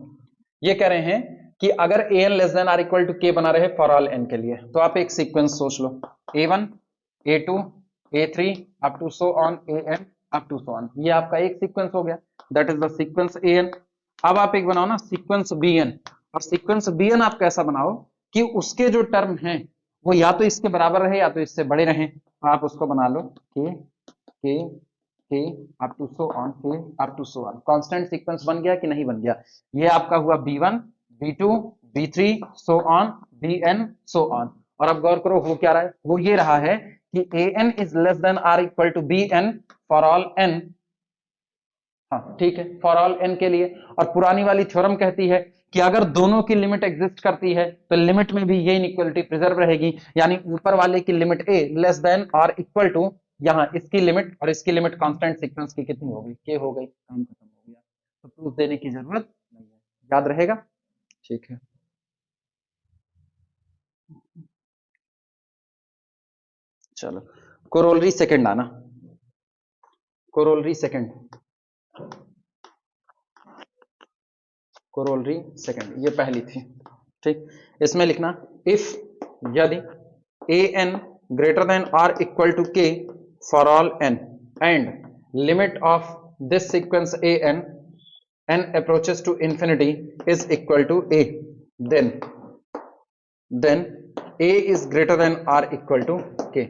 ये कह रहे हैं कि अगर a n less than or equal to k बना रहे फॉर ऑल एन के लिए, तो आप एक सीक्वेंस सोच लो, A1 A2 A3 up to so on AN up to so on, ये आपका एक सीक्वेंस हो गया, that is the sequence AN। अब आप एक बनाओ ना सीक्वेंस BN, और सीक्वेंस BN आप कैसा बनाओ कि उसके जो टर्म हैं वो या तो इसके बराबर रहे या तो इससे बड़े रहें, तो आप उसको बना लो K up to so on, K up to so on. Constant sequence बन गया कि नहीं बन गया? ये आपका हुआ B1 B2 B3 so on BN so on. और अब गौर करो हो क्या रहा है, वो ये रहा है कि AN is less than or equal to BN for all n। हाँ ठीक है, फॉर ऑल n के लिए। और पुरानी वाली थ्योरम कहती है कि अगर दोनों की लिमिट एग्जिस्ट करती है तो लिमिट में भी ये इनइक्वालिटी प्रिजर्व रहेगी, यानी ऊपर वाले की लिमिट a लेस देन और इक्वल टू, यहाँ इसकी लिमिट और इसकी लिमिट कांस्टेंट सीक्वेंस की कितनी हो गई, के हो गई, काम खत्म हो गया, तो प्रूफ देने की जरूरत नहीं है, याद रहेगा, ठीक है। चलो कोरोलरी सेकंड आना, कोरोलरी सेकंड, कोरोलरी सेकंड, ये पहली थी, ठीक। इसमें लिखना इफ यदि a n greater than or equal to k for all n and limit of this sequence A n n approaches to infinity is equal to a, then a is greater than or equal to k.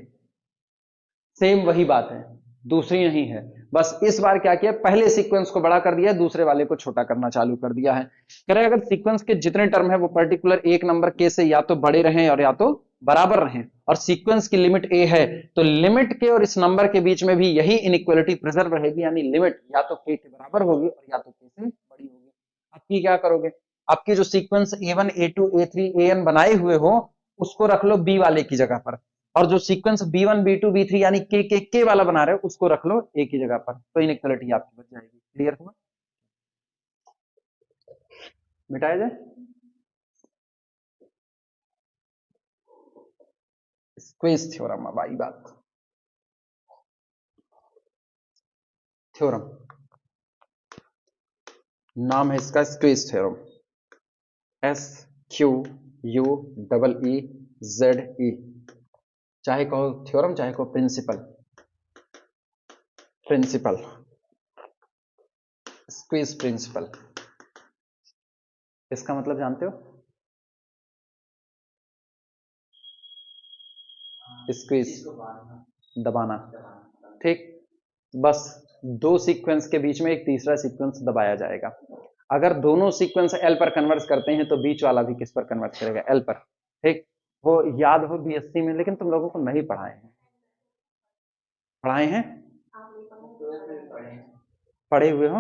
Same वही बात है, दूसरी नहीं है, बस इस बार क्या किया, पहले सीक्वेंस को बड़ा कर दिया, दूसरे वाले को छोटा करना चालू कर दिया है। कह रहे अगर सीक्वेंस के जितने टर्म है वो पर्टिकुलर एक नंबर के से या तो बड़े रहें और या तो बराबर रहें, और सीक्वेंस की लिमिट ए है, तो लिमिट के और इस नंबर के बीच में भी यही इनइक्वालिटी प्रिजर्व रहेगी, यानी लिमिट या तो के बराबर होगी और या तो के से बड़ी होगी। आपकी क्या करोगे, आपकी जो sequence A1 A2 A3 AN बनाए हुए हो उसको रख लो बी वाले की जगह पर, और जो सीक्वेंस B1 B2 B3 यानी के वाला बना रहे हो उसको रख लो ए की जगह पर, तो इनइक्वालिटी आपकी बच जाएगी। क्लियर हुआ, मिटाया जाए। स्क्वीज थ्योरम, अब आई बात, थ्योरम नाम है इसका स्क्वीज थ्योरम, SQUEEZE, चाहे कहो थ्योरम चाहे कहो प्रिंसिपल, प्रिंसिपल, स्क्वीज प्रिंसिपल, इसका मतलब जानते हो, स्क्वीज दबाना, ठीक। बस दो सीक्वेंस के बीच में एक तीसरा सीक्वेंस दबाया जाएगा, अगर दोनों सीक्वेंस एल पर कन्वर्ट करते हैं तो बीच वाला भी किस पर कन्वर्ट करेगा, एल पर, ठीक। वो याद हो बीएससी में, लेकिन तुम लोगों को नहीं पढ़ाए हैं। पढ़ाए हैं? पढ़े हुए हो?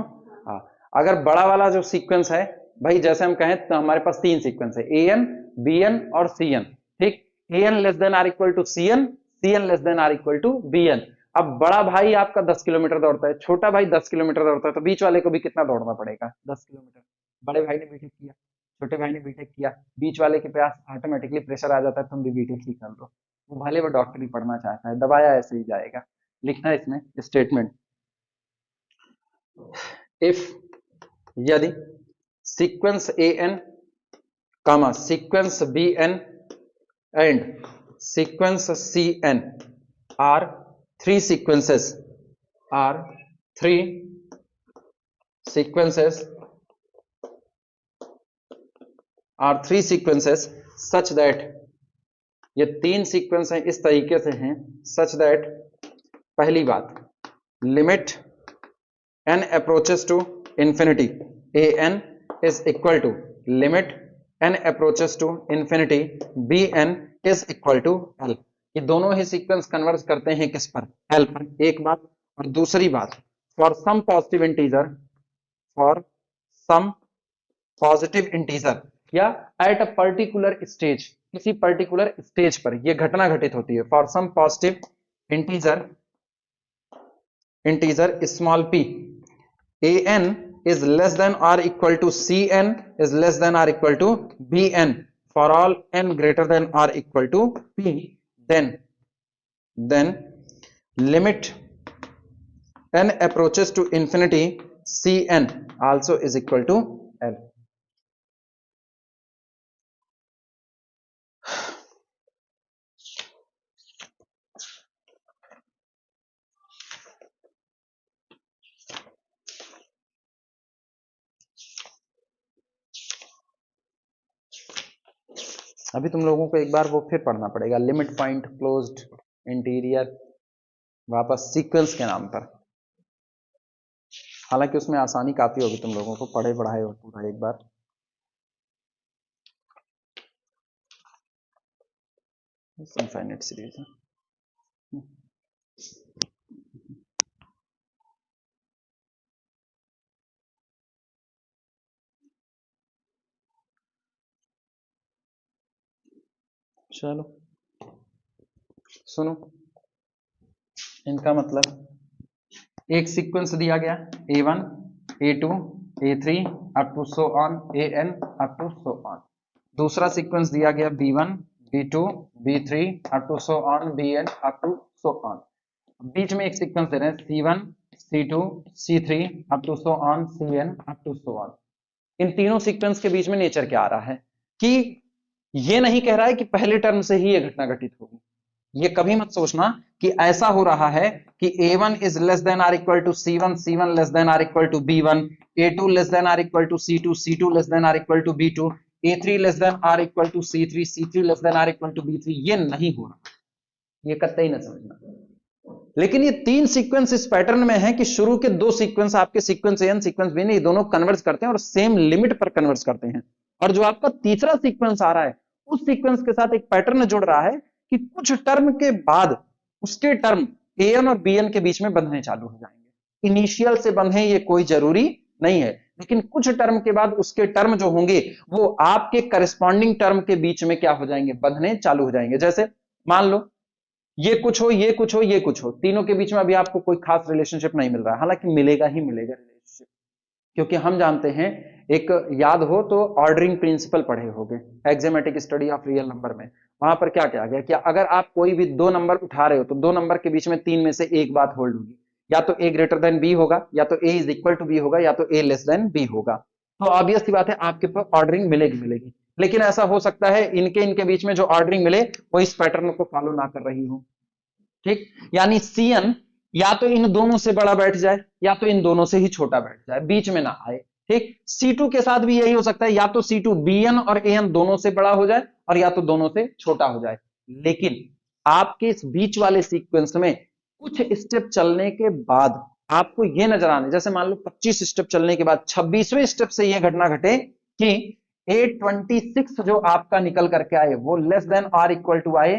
हाँ। अगर बड़ा वाला जो सीक्वेंस है भाई, जैसे हम कहें तो हमारे पास तीन सीक्वेंस है, ए एन, बी एन और सी एन। ठीक, a n less than or equal to c n, c n less than or equal to b n. अब बड़ा भाई आपका 10 किलोमीटर दौड़ता है, छोटा भाई 10 किलोमीटर दौड़ता है, तो बीच वाले को भी कितना दौड़ना पड़ेगा? 10 किलोमीटर। बड़े भाई ने बीटेक किया, छोटे भाई ने बीटेक किया, बीच वाले के पास ऑटोमेटिकली प्रेशर आ जाता है, तुम भी बीटेक ही कर लो। वो भले वो डॉक्टरी पढ़ना चाहता है, दबाया ऐसे ही जाएगा। लिखना है इसमें स्टेटमेंट, इफ, यदि sequence A N comma sequence bn and sequence cn are three sequences are three sequences are three sequences such that, ये तीन सीक्वेंस हैं इस तरीके से हैं, such that, पहली बात, limit n approaches to infinity an is equal to limit n approaches to infinity bn is equal to l। ये दोनों ही सीक्वेंस कन्वर्ज करते हैं किस पर? l पर, एक बात। और दूसरी बात, for some positive integer, for some positive integer या एट अ पर्टिकुलर स्टेज, किसी पर्टिकुलर स्टेज पर यह घटना घटित होती है, for some positive integer, integer small p, an is less than or equal to cn is less than or equal to bn for all n greater than or equal to p, then limit n approaches to infinity cn also is equal to l। अभी तुम लोगों को एक बार वो फिर पढ़ना पड़ेगा, limit point, closed, interior, वापस सीक्वेंस के नाम पर। हालांकि उसमें आसानी काफी होगी, तुम लोगों को पढ़े पढ़ाए हो पूरा एक बार। इनफाइनाइट सीरीज है। चलो सुनो, इनका मतलब एक सीक्वेंस दिया गया A1, A2, A3 up to so on AN up to so on. दूसरा सीक्वेंस दिया गया B1, B2, B3 up to so on BN up to so on. बीच में एक सीक्वेंस दे रहे हैं C1, C2, C3 up to so on CN up to so on. इन तीनों सीक्वेंस के बीच में नेचर क्या आ रहा है कि ये नहीं कह रहा है कि पहले टर्म से ही ये घटना घटित होगी। ये कभी मत सोचना कि ऐसा हो रहा है कि A1 is less than or equal to C1, C1 less than or equal to B1, A2 less than or equal to C2, C2 less than or equal to B2, A3 less than or equal to C3, C3 less than or equal to B3। ये नहीं हो रहा, ये कतई न समझना। लेकिन ये तीन सीक्वेंस इस पैटर्न में है कि शुरू के दो सीक्वेंस आपके sequence A N sequence B ये दोनों कन्वर्ज करते हैं और सेम लिमिट पर कन्वर्ज करते हैं। और जो आपका तीसरा सीक्वेंस आ रहा है उस सीक्वेंस के साथ एक पैटर्न जुड़ रहा है कि कुछ टर्म के बाद उसके टर्म ए एन और बी एन के बीच में बंधने चालू हो जाएंगे। इनिशियल से बंधे ये कोई जरूरी नहीं है, लेकिन कुछ टर्म के बाद उसके टर्म जो होंगे वो आपके करस्पॉन्डिंग टर्म के बीच में क्या हो जाएंगे? बंधने चालू हो जाएंगे। जैसे मान लो ये कुछ हो, ये कुछ हो, ये कुछ हो, तीनों के बीच में अभी आपको कोई खास रिलेशनशिप नहीं मिल रहा है, हालांकि मिलेगा ही मिलेगा रिलेशनशिप, क्योंकि हम जानते हैं, एक याद हो तो ऑर्डरिंग प्रिंसिपल पढ़े होंगे एक्जेमेटिक स्टडी ऑफ रियल नंबर में। वहां पर क्या क्या गया कि अगर आप कोई भी दो नंबर उठा रहे हो तो दो नंबर के बीच में तीन में से एक बात होल्ड होगी, या तो ए ग्रेटर देन बी होगा, या तो ए इज इक्वल टू बी होगा, या तो ए लेस देन बी होगा। तो ऑब्वियस सी बात है आपके पास ऑर्डरिंग मिलेगी मिलेगी, लेकिन ऐसा हो सकता है इनके बीच में जो ऑर्डरिंग मिले वो इस पैटर्न को फॉलो ना कर रही हो। ठीक, यानी Cn या तो इन दोनों से बड़ा बैठ जाए या तो इन दोनों से ही छोटा बैठ जाए, बीच में ना आए। ठीक, C2 के साथ भी यही हो सकता है, या तो C2 Bn और An दोनों से बड़ा हो जाए और या तो दोनों से छोटा हो जाए। लेकिन आपके इस बीच वाले सीक्वेंस में कुछ स्टेप चलने के बाद आपको यह नजर आने, जैसे मान लो 25 स्टेप चलने के बाद 26वें स्टेप से यह घटना घटे कि A26 जो आपका निकल करके आए वो less than or equal to आए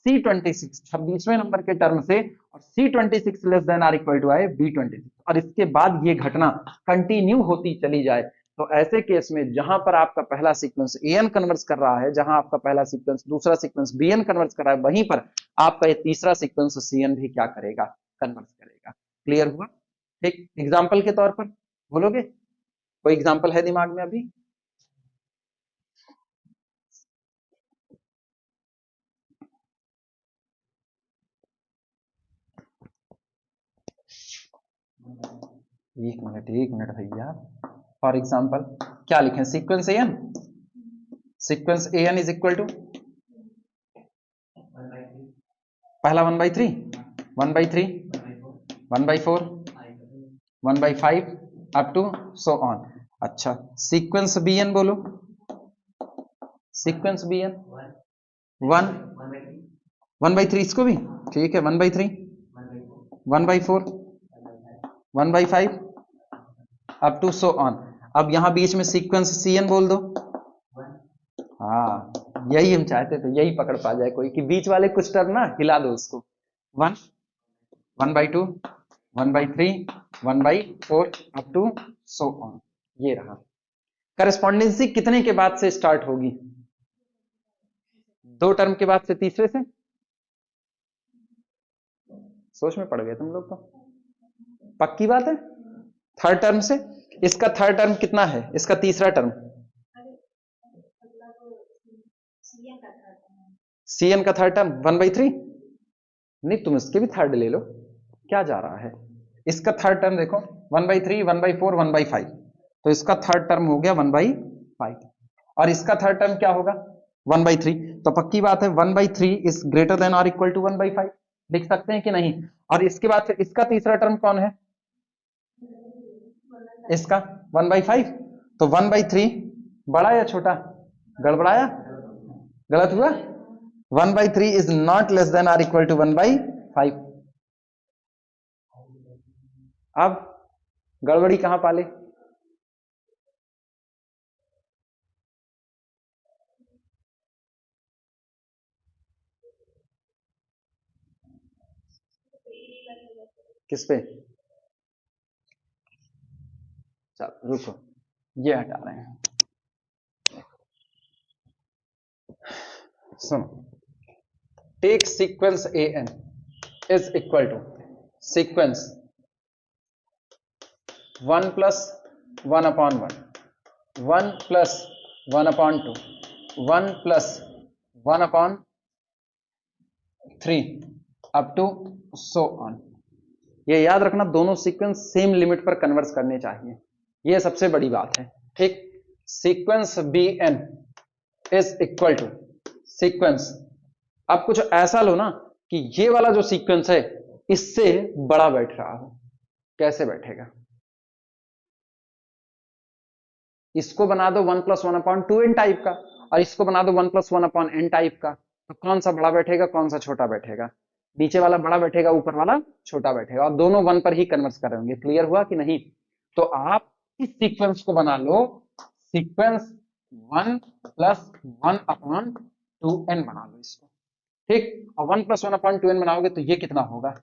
C26 26वें नंबर के टर्म से, और C26 less than or equal to आए B26, और इसके बाद ये घटना कंटिन्यू होती चली जाए। तो ऐसे केस में जहां पर आपका पहला सीक्वेंस AN कन्वर्स कर रहा है, जहां आपका पहला सीक्वेंस दूसरा सीक्वेंस BN कन्वर्स कर रहा है, वहीं पर आपका ये तीसरा सीक्वेंस CN भी क्या करेगा, कन्वर्स करेगा। क्लियर हुआ? ठीक, एग्जाम्पल के तौर पर बोलोगे? कोई एग्जाम्पल है दिमाग में अभी? एक मिनट भैया। फॉर एग्जाम्पल क्या लिखें? Sequence N is equal to पहला 1/3, 1/3, 1/4, 1/5 अप टू सो ऑन। अच्छा, सीक्वेंस बी एन बोलो। सीक्वेंस बी एन 1/3 इसको भी ठीक है, 1/3, 1/4, 1/5 अप टू सो ऑन। अब यहां बीच में सीक्वेंस सी एन बोल दो। हाँ, यही हम चाहते थे, यही पकड़ पा जाए कोई कि बीच वाले कुछ टर्म ना हिला दो उसको। 1, 1/2, 1/3, 1/4 अप टू सो ऑन। ये रहा। करस्पॉन्डेंसी कितने के बाद से स्टार्ट होगी? 2 टर्म के बाद से, तीसरे से? सोच में पड़ गए तुम लोग तो। पक्की बात है? थर्ड टर्म से? इसका थर्ड टर्म कितना है? इसका तीसरा टर्म CN का थर्ड टर्म 1/3। नहीं, तुम इसके भी थर्ड ले लो, क्या जा रहा है? इसका थर्ड टर्म देखो 1/3, 1/4, 1/5, तो इसका थर्ड टर्म हो गया 1/5, और इसका थर्ड टर्म क्या होगा? 1/3। तो पक्की बात है 1/3 इज ग्रेटर देन और इक्वल टू 1/5, लिख सकते हैं कि नहीं? और इसके बाद फिर इसका तीसरा टर्म कौन है? इसका 1/5। तो 1/3 बड़ा या छोटा? गड़बड़ाया? गलत हुआ? 1/3 is not less than or equal to 1/5। अब गड़बड़ी कहां पाले? किस पे? चलो रुको, ये हटा रहे हैं। सुनो, take sequence AN is equal to sequence 1 + 1/1, 1 + 1/2, 1 + 1/3 up to so on. ये याद रखना, दोनों सीक्वेंस सेम लिमिट पर कन्वर्स करने चाहिए, ये सबसे बड़ी बात है। ठीक, sequence BN is equal to sequence, अब कुछ ऐसा लो ना कि ये वाला जो सीक्वेंस है इससे बड़ा बैठ रहा हो। कैसे बैठेगा? इसको बना दो 1 + 1/2n टाइप का, और इसको बना दो 1 + 1/n टाइप का, तो कौन सा बड़ा बैठेगा, कौन सा छोटा बैठेगा? नीचे वाला बड़ा बैठेगा, ऊपर वाला छोटा बैठेगा, और दोनों 1 पर ही कन्वर्ट कर होंगे। क्लियर हुआ कि नहीं? तो आप इस सीक्वेंस को बना लो सीक्वेंस 1 + 1/2n बना लो इसको। ठीक, और 1 + 1/2n बनाओगे तो ये कितना होगा?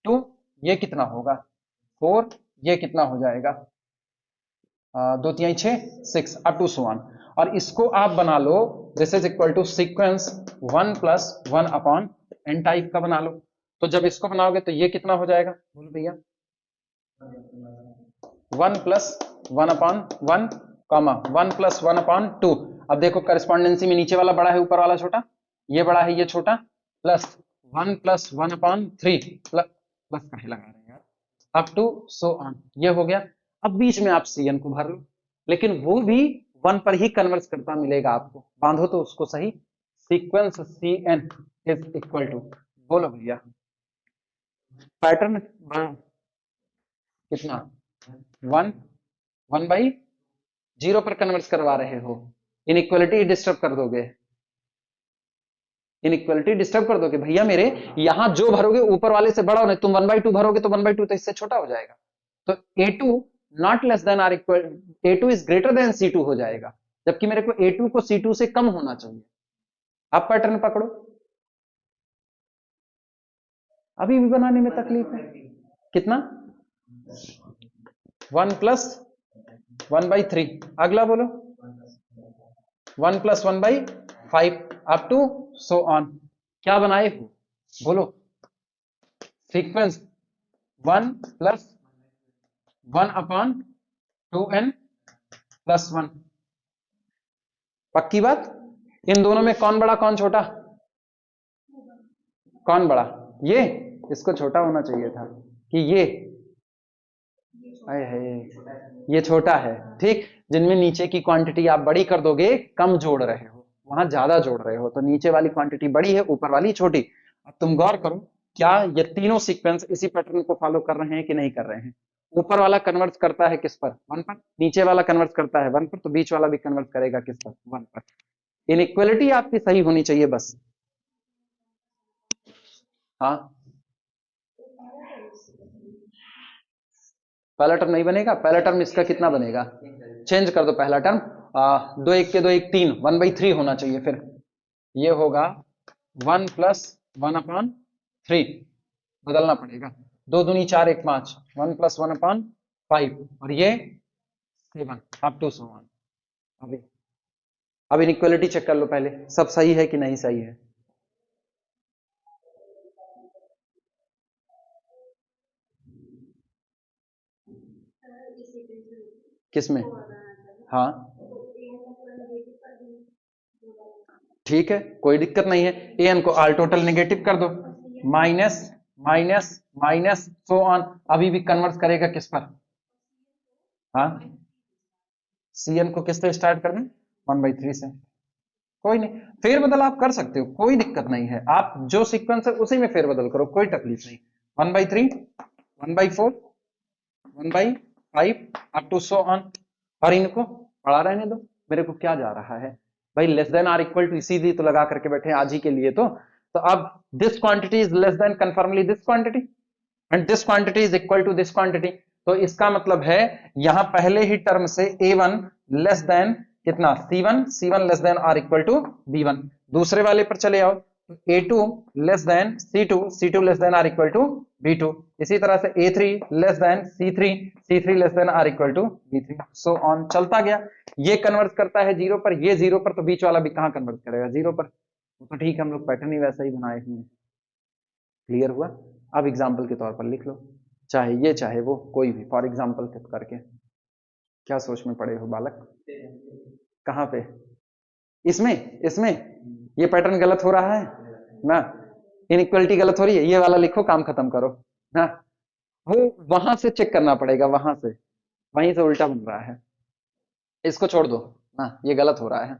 2, ये कितना होगा? 4, ये कितना हो जाएगा? 2 3 6, 6 अप टू सो ऑन। और इसको आप बना लो this is equal to sequence 1 + 1/n type का बना लो। तो जब इसको बनाओगे तो ये कितना हो जाएगा? बोलो भैया। 1 + 1/1, 1 + 1/2। अब देखो करस्पॉन्डेंसी में नीचे वाला बड़ा है, ऊपर वाला छोटा, ये बड़ा है, ये छोटा, प्लस 1 + 1/3 प्लस कहे लगा रहे हैं यार, अप टू सो ऑन। ये हो गया। अब बीच में आप CN को भर लो, लेकिन वो भी 1 पर ही कन्वर्ट करता मिलेगा आपको। बांधो तो उसको सही। Sequence CN is equal to, बोलो भैया पैटर्न कितना? 1/0 पर कन्वर्ट करवा रहे हो, इनइक्वालिटी डिस्टर्ब कर दोगे, इनइक्वालिटी डिस्टर्ब कर दोगे भैया मेरे। यहां जो भरोगे ऊपर वाले से बड़ा होना, तुम 1/2 भरोगे तो 1/2 तो इससे छोटा हो जाएगा। तो A2 not less than or equal, A2 is greater than C2 हो जाएगा। जबकि मेरे को A2 को C2 से कम होना चाहिए। आप पैटर्न पकड़ो, अभी भी बनाने में तकलीफ है। कितना? 1 प्लस 1/3। अगला बोलो 1 plus 1/5 up to so on. क्या बनाए हो बोलो? Sequence 1 plus 1/2n plus 1। पक्की बात? इन दोनों में कौन बड़ा कौन छोटा? कौन बड़ा? ये, इसको छोटा होना चाहिए था कि ये? अरे है, ये छोटा है। ठीक, जिनमें नीचे की क्वांटिटी आप बड़ी कर दोगे, कम जोड़ रहे हो, वहां ज्यादा जोड़ रहे हो, तो नीचे वाली क्वांटिटी बड़ी है, ऊपर वाली छोटी। अब तुम गौर करो, क्या ये तीनों सीक्वेंस इसी पैटर्न को फॉलो कर रहे हैं कि नहीं कर रहे हैं? ऊपर वाला कन्वर्ट करता है किस पर? 1 पर। नीचे वाला कन्वर्ट करता है 1 पर, तो बीच वाला भी कन्वर्ट करेगा किस पर? 1 पर। इनइक्वालिटी आपकी सही होनी चाहिए बस। हाँ, पहला टर्म नहीं बनेगा। पहला टर्म इसका कितना बनेगा? चेंज कर दो पहला टर्म। 2 1 के 2 1 3, 1/3 होना चाहिए। फिर ये होगा 1 प्लस 1/3, बदलना पड़ेगा। 2 दूनी 4 1 5, 1 प्लस 1/5, और ये 7 अप टू सो ऑन। अभी अब इनइक्वालिटी चेक कर लो पहले, सब सही है कि नहीं सही है। किसमें? हाँ ठीक है, कोई दिक्कत नहीं है। एन को ऑल टोटल नेगेटिव कर दो, minus minus minus so on. अभी भी कन्वर्ट करेगा किस पर? हाँ, सीएन को किस से स्टार्ट करना? 1/3 से। कोई नहीं, फेरबदल आप कर सकते हो, कोई दिक्कत नहीं है। आप जो सीक्वेंस है उसी में फेरबदल करो, कोई तकलीफ नहीं। 1/3, 1/4, 1/5 अप टू सो ऑन। और इनको पढ़ा रहने दो, मेरे को क्या जा रहा है भाई। Less than or equal to इसीलिए तो लगा करके बैठे आज ही के लिए। तो अब this quantity is less than conformally this quantity, and this quantity is equal to this quantity. तो इसका मतलब है यहां पहले ही टर्म से A1 लेस देन कितना? C1 less than or equal to B1। दूसरे वाले पर चले आओ, A2 less than C2 less than or equal to B2। इसी तरह से A3 less than C3 less than or equal to B3, so on चलता गया। ये कन्वर्ट करता है 0 पर, ये 0 पर, तो बीच वाला भी कहां कन्वर्ट करेगा? 0 पर। तो ठीक है, हम लोग पैटर्न ही वैसा ही बनाए हुए हैं। क्लियर हुआ? अब एग्जाम्पल के तौर पर लिख लो, चाहे ये चाहे वो, कोई भी फॉर एग्जाम्पल करके। क्या सोच में पड़े हो बालक? कहां पे? इसमें इसमें ये पैटर्न गलत हो रहा है ना, इनइक्वालिटी गलत हो रही है, ये वाला लिखो, काम खत्म करो ना। वो वहां से चेक करना पड़ेगा, वहां से, वहीं से उल्टा बन रहा है। इसको छोड़ दो ना, ये गलत हो रहा है।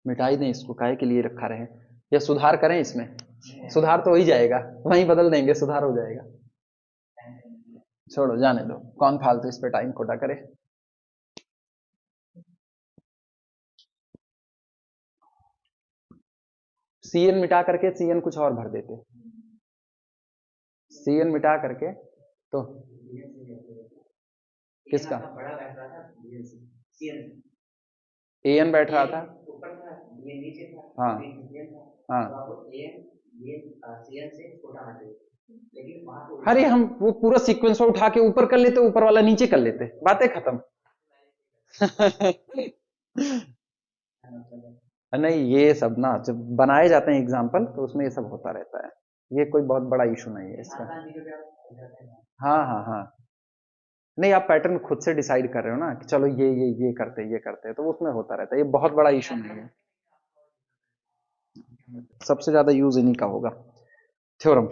मिटाई दें इसको, काहे के लिए रखा रहे? या सुधार करें इसमें? सुधार तो हो ही जाएगा, वहीं बदल देंगे, सुधार हो जाएगा। छोड़ो, जाने दो, कौन फालतू इस पे टाइम खोटा करे। सीएन मिटा करके सीएन कुछ और भर देते, सीएन मिटा करके तो किसका? एएन बैठ रहा था, हाँ हाँ। अरे हम वो पूरा सीक्वेंस उठा के ऊपर कर लेते, ऊपर वाला नीचे कर लेते, बातें खत्म। नहीं, ये सब ना जब बनाए जाते हैं एग्जाम्पल, तो उसमें ये सब होता रहता है। ये कोई बहुत बड़ा इशू नहीं है इसका। हाँ हाँ हाँ, नहीं आप पैटर्न खुद से डिसाइड कर रहे हो ना कि चलो ये करते, ये करते, तो उसमें होता रहता है, ये बहुत बड़ा इशू नहीं है। सबसे ज्यादा यूज इन्हीं का होगा। थ्योरम,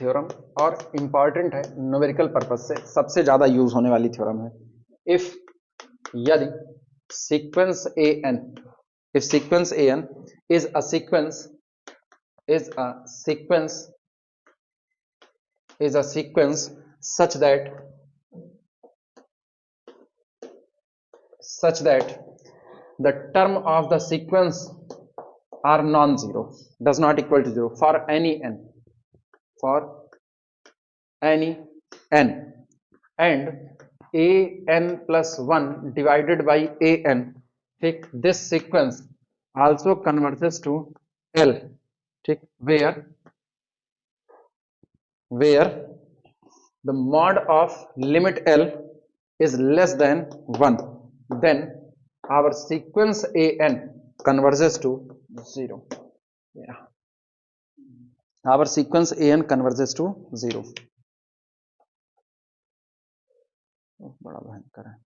थ्योरम और इंपॉर्टेंट है, न्यूमेरिकल पर्पस से सबसे ज्यादा यूज होने वाली थ्योरम है। इफ, यदि sequence N, if sequence N is a sequence, is a sequence is a sequence such that the term of the sequence are non-zero, does not equal to 0 for any n, for any n, and a n plus 1 divided by a n, ठीक, this sequence also converges to L, ठीक, where the mod of limit L is less than 1, then our sequence an converges to 0. Yeah. Our sequence an converges to 0. बड़ा भयंकर है।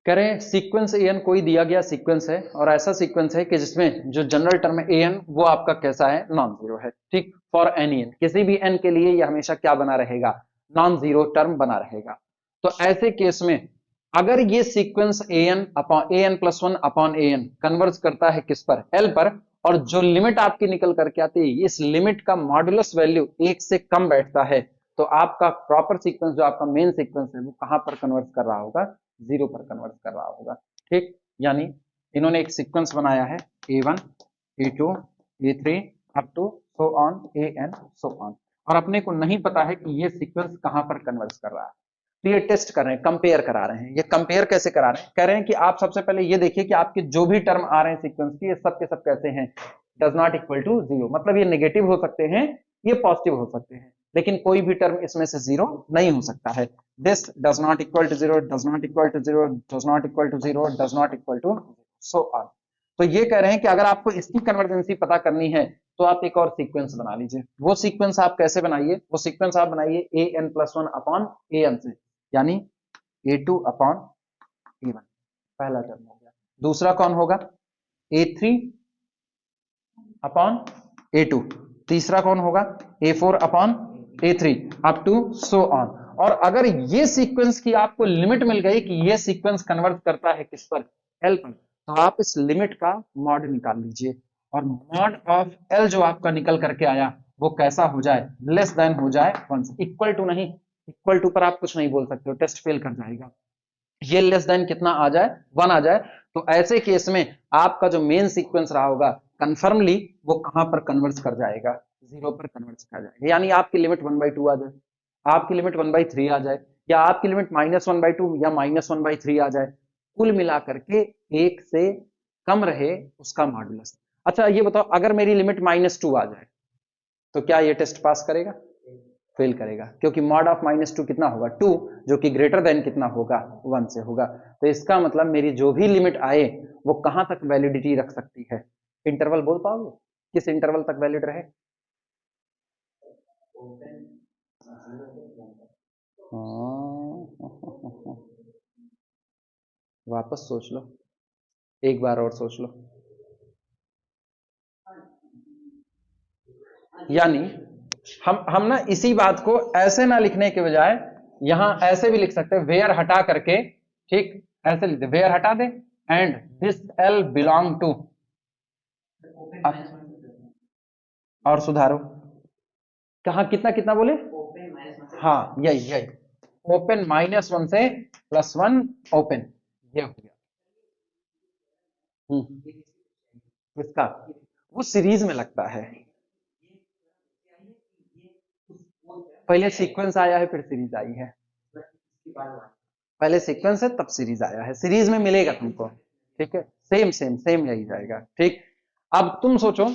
कह रहे हैं sequence N कोई दिया गया सीक्वेंस है और ऐसा सीक्वेंस है कि जिसमें जो जनरल टर्म है एन वो आपका कैसा है, नॉन जीरो है, ठीक, फॉर एनी एन, किसी भी एन के लिए ये हमेशा क्या बना रहेगा, नॉन जीरो टर्म बना रहेगा। तो ऐसे केस में अगर ये sequence N upon N plus 1 upon N converge करता है किस पर, एल पर, और जो लिमिट आपकी निकल करके आती है इस लिमिट का मॉडुलस वैल्यू 1 से कम बैठता है, तो आपका प्रॉपर सीक्वेंस जो आपका मेन सीक्वेंस है वो कहां पर कन्वर्ज कर रहा होगा, 0 पर कन्वर्ट कर रहा होगा, ठीक। यानी इन्होंने एक सीक्वेंस बनाया है A1 A2 A3 up to so on AN so on, और अपने को नहीं पता है कि ये सीक्वेंस कहां पर कन्वर्ट कर रहा है। तो ये टेस्ट कर रहे हैं, कंपेयर करा रहे हैं। ये कंपेयर कैसे करा रहे हैं, कह रहे हैं कि आप सबसे पहले ये देखिए कि आपके जो भी टर्म आ रहे हैं सीक्वेंस की, ये सब के सब कैसे हैं, डज नॉट इक्वल टू 0, मतलब ये नेगेटिव हो सकते हैं, ये पॉजिटिव हो सकते हैं, लेकिन कोई भी टर्म इसमें से 0 नहीं हो सकता है। This does not equal to 0, does not equal to 0, does not equal to 0, does not equal to so on. तो ये कह रहे हैं कि अगर आपको इसकी कन्वर्जेंसी पता करनी है तो आप एक और सीक्वेंस बना लीजिए। वो सीक्वेंस आप कैसे बनाइए, वो सीक्वेंस आप बनाइए an+1 अपॉन an से, यानी A2 अपॉन A1, पहला टर्म हो गया। दूसरा कौन होगा, A3 अपॉन A2, तीसरा कौन होगा, A4 upon A3 up to so on. और अगर ये सीक्वेंस की आपको लिमिट मिल गई कि ये सीक्वेंस कन्वर्ट करता है किस पर, L पर, तो आप इस लिमिट का मॉड निकाल लीजिए, और मॉड ऑफ L जो आपका निकल करके आया वो कैसा हो जाए, लेस देन हो जाए 1 से, इक्वल टू नहीं, इक्वल टू पर आप कुछ नहीं बोल सकते हो, टेस्ट फेल कर जाएगा। ये लेस देन कितना आ जाए, 1 आ जाए, तो ऐसे केस में आपका जो मेन सीक्वेंस रहा होगा कंफर्मली वो कहां पर कन्वर्ट कर जाएगा, 0 पर कन्वर्ट कर जाएगा। यानी आपकी लिमिट 1/2 आ जाए, आपकी लिमिट 1/3 आ जाए, या आपकी लिमिट -1/2 या -1/3 आ जाए, कुल मिलाकर के 1 से कम रहे उसका मॉडुलस। अच्छा ये बताओ, अगर मेरी लिमिट -2 आ जाए तो क्या ये टेस्ट पास करेगा, फेल करेगा, क्योंकि मॉड ऑफ -2 कितना होगा, 2, जो कि ग्रेटर देन कितना होगा, 1 से होगा। तो इसका मतलब मेरी जो भी लिमिट आए वो कहां तक वैलिडिटी रख सकती है, इंटरवल बोल पाओगे, किस इंटरवल तक वैलिड रहे। वापस सोच लो, एक बार और सोच लो। यानी हम ना इसी बात को ऐसे ना लिखने के बजाय यहां ऐसे भी लिख सकते हैं, वेयर हटा करके, ठीक, ऐसे लिखते वेयर हटा दे and this L belong to, और सुधारो, कहा कितना कितना बोले, हाँ यही यही, ओपन -1 से +1 ओपन, ये हो गया। किसका, वो सीरीज में लगता है, पहले सीक्वेंस आया है फिर सीरीज आई है, पहले सीक्वेंस है तब सीरीज आया है, सीरीज में मिलेगा तुमको, ठीक है, सेम सेम सेम यही जाएगा, ठीक। अब तुम सोचो,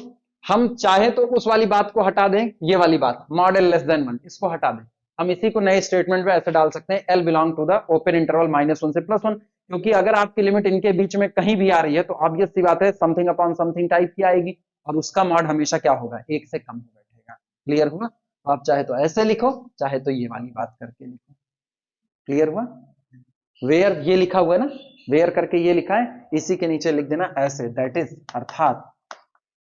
हम चाहे तो उस वाली बात को हटा दें, ये वाली बात मॉडल लेस देन 1 इसको हटा दें, हम इसी को नए स्टेटमेंट में ऐसे डाल सकते हैं, L belong to the open interval -1 से +1, क्योंकि अगर आपकी लिमिट इनके बीच में कहीं भी आ रही है तो ऑब्वियस सी बात है समथिंग अपॉन समथिंग टाइप की आएगी, और उसका मॉड हमेशा क्या होगा, 1 से कम हो बैठेगा। क्लियर हुआ, तो आप चाहे तो ऐसे लिखो, चाहे तो ये वाली बात करके लिखो। क्लियर हुआ, वेयर ये लिखा हुआ है ना, वेयर करके ये लिखा है, इसी के नीचे लिख देना ऐसे, दैट इज अर्थात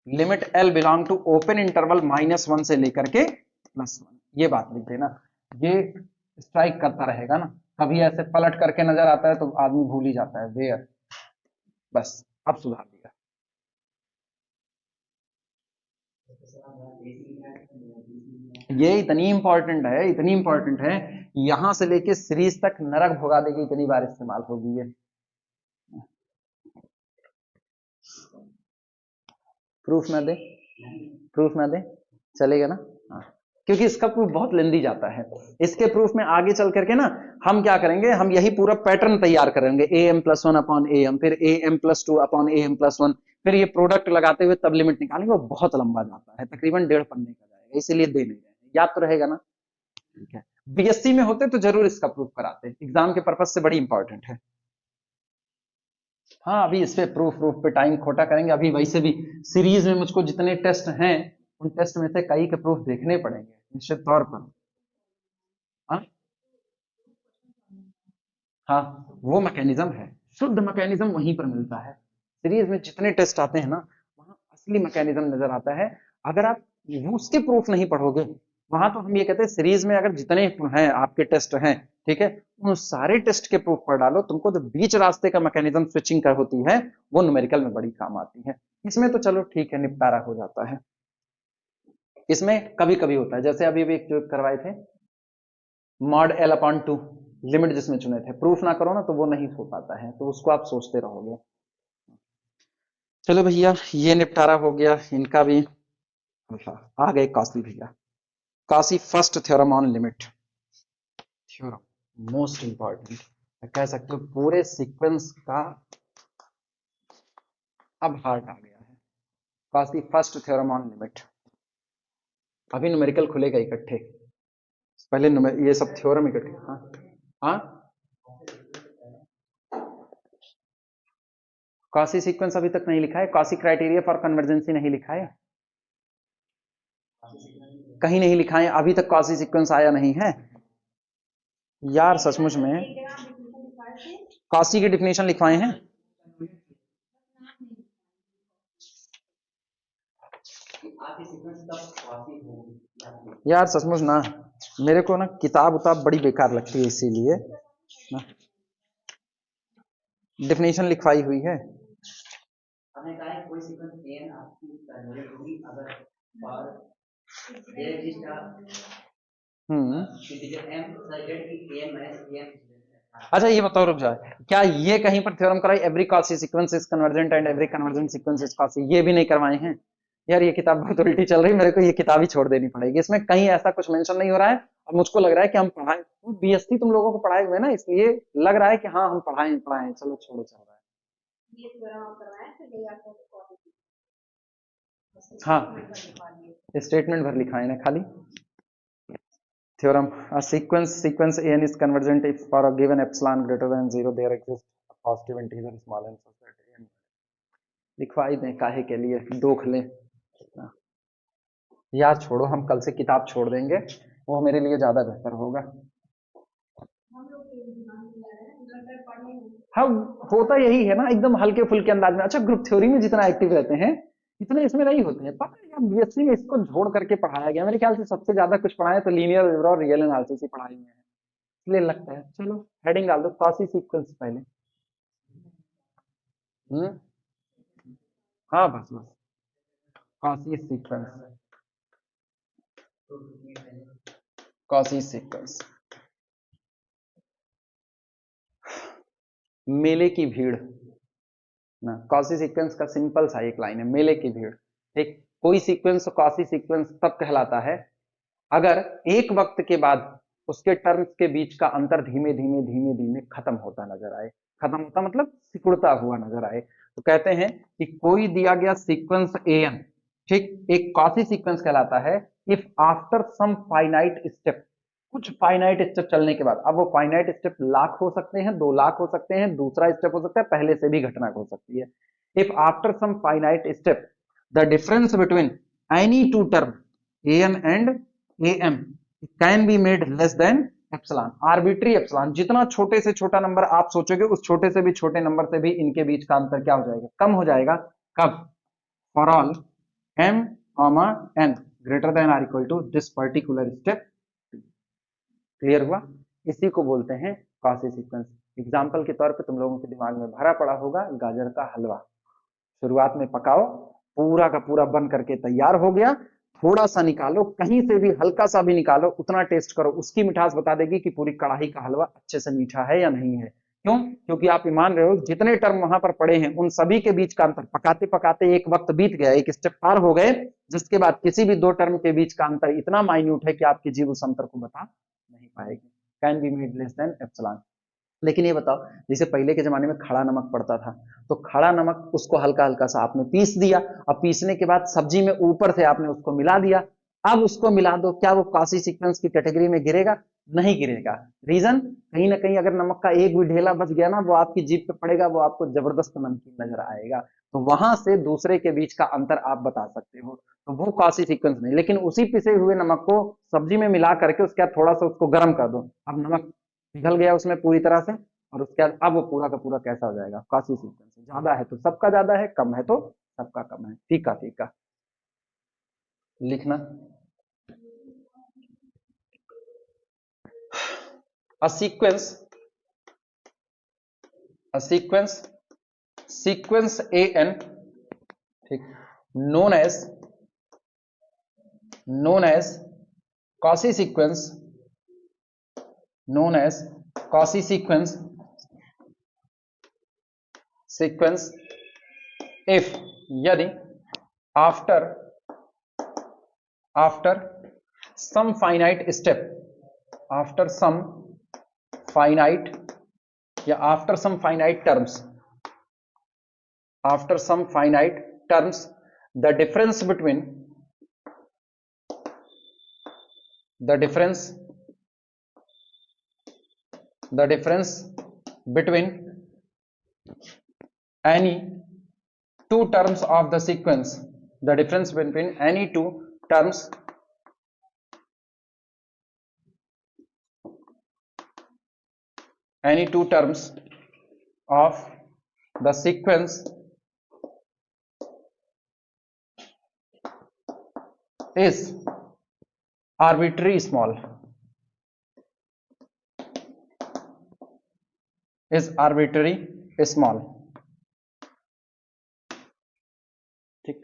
limit L belong to open interval -1 से लेकर के +1, ये बात लिख देना। ये स्ट्राइक करता रहेगा ना, कभी ऐसे पलट करके नजर आता है तो आदमी भूल ही जाता है, वेयर, बस अब सुधार दिया। ये इतनी इंपॉर्टेंट है, यहां से लेके सीरीज तक नरक भुगा देगी, इतनी बार इस्तेमाल होगी ये। प्रूफ ना दे, प्रूफ ना दे चलेगा ना? हाँ, क्योंकि इसका प्रूफ बहुत लेंदी जाता है। इसके प्रूफ में आगे चल करके ना हम क्या करेंगे, हम यही पूरा पैटर्न तैयार करेंगे, a m plus one upon a m, फिर a m plus two upon a m plus one, फिर ये प्रोडक्ट लगाते हुए तब लिमिट निकालेंगे। वो बहुत लंबा जाता है, तकरीबन 1.5 पन्ने का जाएगा, इसीलिए दे नहीं रहे। याद तो रहेगा ना? ठीक है, बीएससी में होते तो जरूर इसका प्रूफ कराते, एग्जाम के पर्पज से बड़ी इंपॉर्टेंट है। हाँ, अभी इस पे प्रूफ पे टाइम खोटा करेंगे। अभी वैसे भी सीरीज में मुझको जितने टेस्ट हैं, उन टेस्ट में से कई के प्रूफ देखने पड़ेंगे निश्चित तौर पर। हाँ हाँ, वो मैकेनिज्म है, शुद्ध मैकेनिज्म वहीं पर मिलता है। सीरीज में जितने टेस्ट आते हैं ना, वहां असली मैकेनिज्म नजर आता है। अगर आप उसके प्रूफ नहीं पढ़ोगे, वहां तो हम ये कहते हैं सीरीज में अगर जितने हैं आपके टेस्ट हैं, ठीक है, उन सारे टेस्ट के प्रूफ पढ़ डालो, तुमको जो बीच रास्ते का मैकेनिज्म स्विचिंग कर होती है, वो न्यूमेरिकल में बड़ी काम आती है। इसमें तो चलो ठीक है, निपटारा हो जाता है। इसमें कभी कभी होता है, जैसे अभी भी एक जो करवाए थे, mod L upon two, limit जिसमें चुने थे, प्रूफ ना करो ना तो वो नहीं हो पाता है, तो उसको आप सोचते रहोगे। चलो भैया, ये निपटारा हो गया इनका भी। आ गए कॉसी भैया, quasi first theorem on limit, theorem most important कह सकते हो, पूरे सीक्वेंस का अब हार्ट आ गया है। Quasi first theorem on limit. अभी न्यूमेरिकल खुलेगा इकट्ठे, पहले ये सब थ्योरम इकट्ठे। हाँ हाँ, कॉसी सीक्वेंस अभी तक नहीं लिखा है, कॉसी क्राइटेरिया फॉर कन्वर्जेंसी नहीं लिखा है, कहीं नहीं लिखा है अभी तक, कॉसी सीक्वेंस आया नहीं है यार सचमुच में। कॉसी की डिफिनेशन लिखवाए हैं? यार सचमुच ना, मेरे को ना किताब उताब बड़ी बेकार लगती है, इसीलिए ना डिफिनेशन लिखवाई हुई है। हम्म, अच्छा ये बताओ, रुक जाए, क्या ये कहीं पर थ्योरम कराई every quasi sequence is convergent and every convergent sequence is quasi? ये भी नहीं करवाए हैं यार। ये किताब बहुत उल्टी चल रही है, मेरे को ये किताब ही छोड़ देनी पड़ेगी। इसमें कहीं ऐसा कुछ मेंशन नहीं हो रहा है, और मुझको लग रहा है कि हम पढ़ाए, बीएससी तुम लोगों को पढ़ाए हुए ना, इसलिए लग रहा है कि हाँ हम पढ़ाए, चलो छोड़ो, चल रहा है। हाँ, स्टेटमेंट भर लिखा है ना खाली। Theorem: a sequence an is convergent if for a given epsilon greater than 0 there exists a positive integer small n such that n। लिखवाई दें काहे के लिए, दोख लें यार, छोड़ो, हम कल से किताब छोड़ देंगे, वो मेरे लिए ज्यादा बेहतर होगा। हाँ, होता यही है ना, एकदम हल्के फुल्के अंदाज में। अच्छा, ग्रुप थ्योरी में जितना एक्टिव रहते हैं इतने इसमें नहीं होते हैं, पता है यार, बीएससी में इसको जोड़ करके पढ़ाया गया। मेरे ख्याल से सबसे ज्यादा कुछ पढ़ाया तो लीनियर अलजेब्रा और रियल एनालिसिस ही पढ़ाई हुए हैं, इसलिए लगता है। चलो हेडिंग डाल दो, कॉसी सीक्वेंस पहले। हम्म, हाँ बस बस, कॉसी सीक्वेंस, कॉसी सीक्वेंस। मेले की भीड़ ना, कॉसी सीक्वेंस का सिंपल सा एक लाइन है, मेले की भीड़। ठीक, कोई सीक्वेंस कॉसी सीक्वेंस तब कहलाता है अगर एक वक्त के बाद उसके टर्म्स के बीच का अंतर धीमे धीमे धीमे धीमे खत्म होता नजर आए। खत्म होता मतलब सिकुड़ता हुआ नजर आए, तो कहते हैं कि कोई दिया गया सीक्वेंस एन, ठीक, एक कॉसी सीक्वेंस कहलाता है if after some finite step, कुछ फाइनाइट स्टेप चलने के बाद। अब वो फाइनाइट स्टेप लाख हो सकते हैं, 2 लाख हो सकते हैं, दूसरा स्टेप हो सकता है पहले से भी घटना हो सकती है। If after some finite step the difference between any two term an and am can be made less than epsilon, arbitrary epsilon. जितना छोटे से छोटा नंबर आप सोचोगे, उस छोटे से भी छोटे नंबर से भी इनके बीच का अंतर क्या हो जाएगा, कम हो जाएगा। कब? For all m n greater than or equal to this particular step. Clear हुआ? इसी को बोलते हैं कॉसी सीक्वेंस। एग्जाम्पल के तौर पे तुम लोगों के दिमाग में भरा पड़ा होगा गाजर का हलवा। शुरुआत में पकाओ, पूरा का पूरा बन करके तैयार हो गया। थोड़ा सा निकालो, कहीं से भी हल्का सा भी निकालो, उतना टेस्ट करो, उसकी मिठास बता देगी कि पूरी कढ़ाई का हलवा अच्छे से मीठा है या नहीं है। क्यों? क्योंकि आप ये मान रहे हो जितने टर्म वहां पर पड़े हैं उन सभी के बीच का अंतर पकाते पकाते एक वक्त बीत गया, एक स्टेप पार हो गए, जिसके बाद किसी भी दो टर्म के बीच का अंतर इतना माइन्यूट है कि आपकी जीभ उस अंतर को बता नहीं पाएगी। Can be made less than epsilon. लेकिन ये बताओ, जैसे पहले के जमाने में खड़ा नमक पड़ता था, तो खड़ा नमक उसको हल्का हल्का सा आपने पीस दिया, अब पीसने के बाद सब्जी में ऊपर से आपने उसको मिला दिया, अब उसको मिला दो, क्या वो काशी सीक्वेंस की कैटेगरी में गिरेगा? नहीं गिरेगा। रीजन, कहीं ना कहीं अगर नमक का एक भी ढेला बच गया ना, वो आपकी जीभ पे पड़ेगा, वो आपको जबरदस्त नमकीन नजर आएगा। तो वहां से दूसरे के बीच का अंतर आप बता सकते हो, तो वो काशी सीक्वेंस नहीं। लेकिन उसी पिसे हुए नमक को सब्जी में मिला करके उसके बाद थोड़ा सा उसको गर्म कर दो, अब नमक पिघल गया उसमें पूरी तरह से, और उसके बाद अब वो पूरा का पूरा कैसा हो जाएगा? काशी सीक्वेंस। ज्यादा है तो सबका ज्यादा है, कम है तो सबका कम है। फीका फीका लिखना। a sequence a sequence sequence an, ठीक, known as Cauchy sequence, known as Cauchy sequence if, यदि after some finite step, after some finite या after some finite terms, after some finite terms, the difference between any two terms of the sequence, the difference between any two terms of the sequence is arbitrary small, ठीक।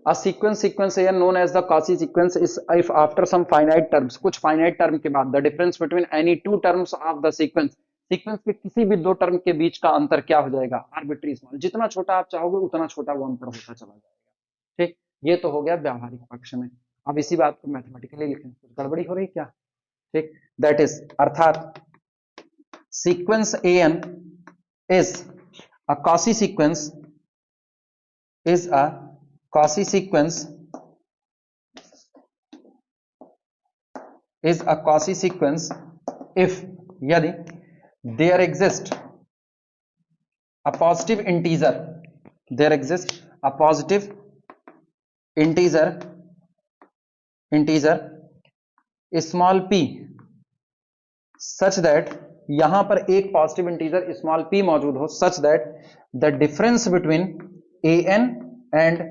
A sequence here known as the Cauchy sequence is if after some finite terms, कुछ finite term के बाद, the difference between any two terms of the sequence के किसी भी दो term के बीच का अंतर क्या हो जाएगा? Arbitrary small. जितना छोटा आप चाहोगे उतना छोटा वो अंतर होता चला जाएगा। ठीक, ये तो हो गया व्यावहारिक पक्ष में। अब इसी बात को मैथमेटिकली लिखें, कुछ गड़बड़ी हो रही क्या? ठीक, दैट इज, अर्थात sequence an is a Cauchy sequence, is a Cauchy sequence, is a Cauchy sequence if, यदि there exists a positive integer, there exists a positive integer small p, such that, यहां पर एक positive integer small p मौजूद हो, such that the difference between an and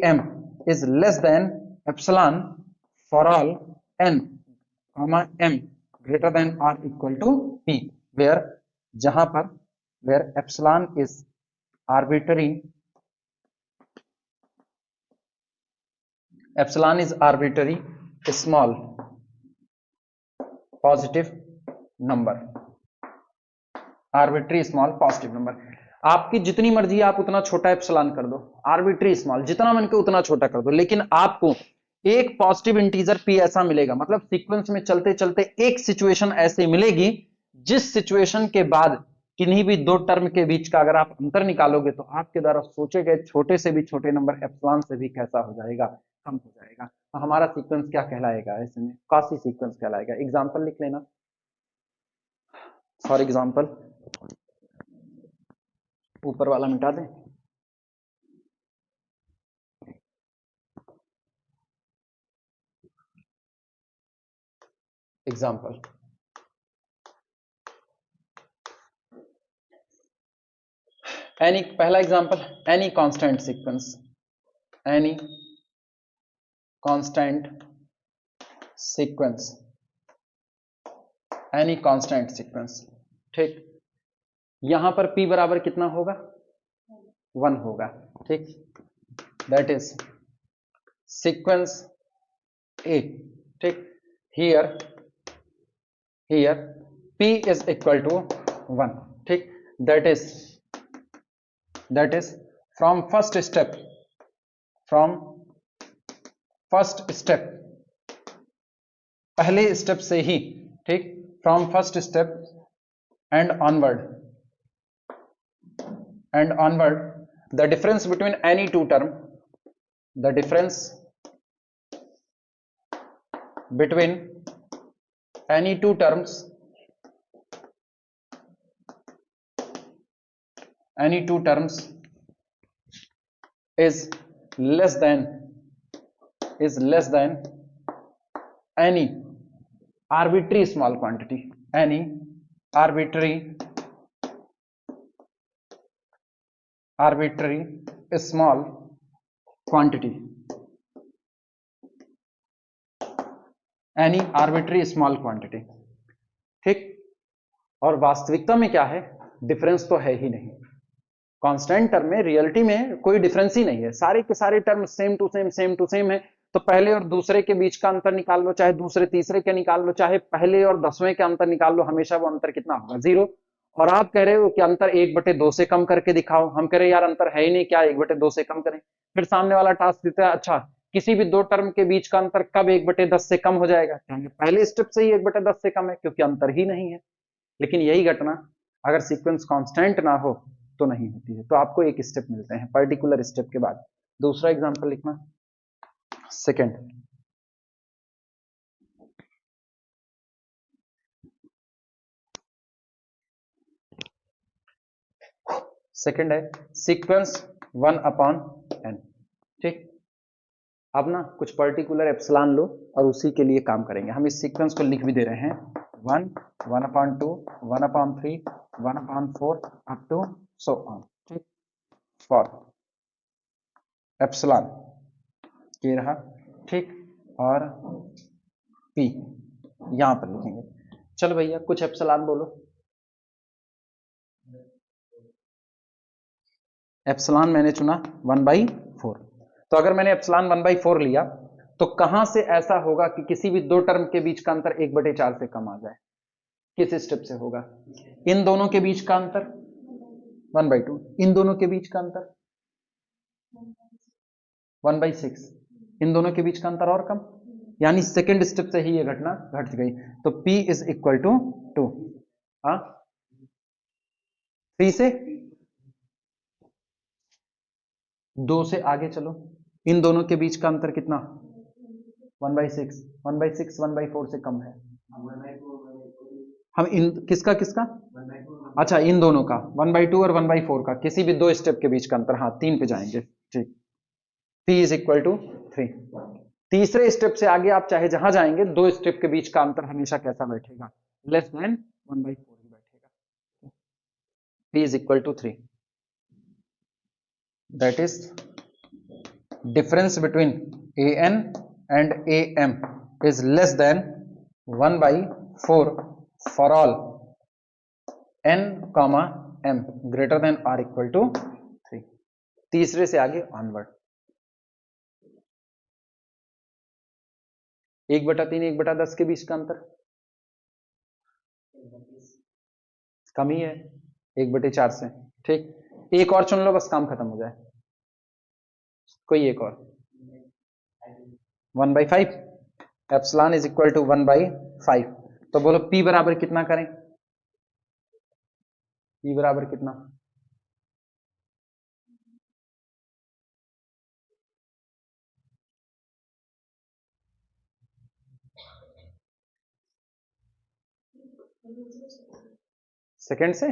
am is less than epsilon for all n comma m greater than or equal to p, where, जहां पर where epsilon is arbitrary small positive number, arbitrary small positive number. आपकी जितनी मर्जी आप उतना छोटा epsilon कर दो, आर्बिट्री स्मॉल, जितना मन के उतना छोटा कर दो, लेकिन आपको एक पॉजिटिव इंटीजर p ऐसा मिलेगा, मतलब सीक्वेंस में चलते चलते एक सिचुएशन ऐसे मिलेगी जिस सिचुएशन के बाद किन्हीं भी दो टर्म के बीच का अगर आप अंतर निकालोगे तो आपके द्वारा सोचे गए छोटे से भी छोटे नंबर एप्सिलॉन से भी कैसा हो जाएगा? कम हो जाएगा। तो हमारा सीक्वेंस क्या कहलाएगा? ऐसे में कॉची सीक्वेंस कहलाएगा। एग्जांपल लिख लेना। फॉर एग्जांपल, ऊपर वाला मिटा दें। एग्जांपल, एनी, पहला example, any constant sequence, any constant sequence, any constant sequence, ठीक। यहां पर p बराबर कितना होगा? 1 होगा, ठीक। दैट इज सीक्वेंस ए, ठीक। Here p is equal to 1, ठीक। That is from first step पहले स्टेप से ही, ठीक। From first step and onward the difference between any two term, the difference between any to terms is less than any arbitrary small quantity, any arbitrary small quantity, any arbitrary small quantity, ठीक। और वास्तविकता में क्या है, difference तो है ही नहीं। Constant term में, रियलिटी में कोई डिफरेंस ही नहीं है, सारे के सारे टर्म सेम टू सेम है। तो पहले और दूसरे के बीच का अंतर निकाल लो, चाहे दूसरे तीसरे के निकाल लो, चाहे पहले और 10वें के अंतर निकाल लो, हमेशा वो अंतर कितना होगा, 0। और आप कह रहे हो कि अंतर 1/2 से कम करके दिखाओ, हम कह रहे यार अंतर है ही नहीं, क्या 1/2 से कम करें। फिर सामने वाला टास्क देता है, अच्छा किसी भी दो टर्म के बीच का अंतर कब 1/10 से कम हो जाएगा, पहले स्टेप से ही 1/10 से कम है, क्योंकि अंतर ही नहीं है। लेकिन यही घटना अगर सीक्वेंस कांस्टेंट ना हो तो नहीं होती है। तो आपको एक स्टेप मिलते हैं पर्टिकुलर स्टेप के बाद। दूसरा एग्जांपल लिखना, सेकंड है सीक्वेंस 1/n, ठीक। अब ना कुछ पर्टिकुलर एप्सिलॉन लो और उसी के लिए काम करेंगे। हम इस सीक्वेंस को लिख भी दे रहे हैं 1, 1/2, 1/3, 1/4 अप टू सो ऑन, ठीक। फॉर एप्सिलॉन ये रहा, ठीक। और p यहां पर लिखेंगे। चलो भैया कुछ एप्सिलॉन बोलो। एप्सिलॉन मैंने चुना 1/4। तो अगर मैंने एप्सिलॉन 1/4 लिया तो कहां से ऐसा होगा कि किसी भी दो टर्म के बीच का अंतर 1/4 से कम आ जाए, किस स्टेप से होगा, इन दोनों के बीच का अंतर 1/2, इन दोनों के बीच का अंतर 1/6, इन दोनों के बीच का अंतर और कम, यानी सेकेंड स्टेप से ही ये घटना घट गई। तो p इज इक्वल टू 2, 3 से 2 से आगे चलो, इन दोनों के बीच का अंतर कितना 1/6, 1/4 से कम है। हम इन किसका अच्छा इन दोनों का 1/2 और 1/4 का किसी भी दो स्टेप के बीच का अंतर, हाँ 3 पे जाएंगे, ठीक। p is equal to 3। तीसरे स्टेप से आगे आप चाहे जहां जाएंगे, दो स्टेप के बीच का अंतर हमेशा कैसा बैठेगा, लेस देन 1/4 ही बैठेगा। p is equal to 3, that is difference between an and am is less than 1/4 for all n, m greater than or equal to 3। तीसरे से आगे ऑनवर्ड 1/3 1/10 के बीच का अंतर कम ही है 1/4 से, ठीक। एक और चुन लो बस काम खत्म हो जाए, कोई एक और 1/5, एप्सिलॉन इज इक्वल टू 1/5। तो बोलो p बराबर कितना करें, p बराबर कितना, सेकेंड से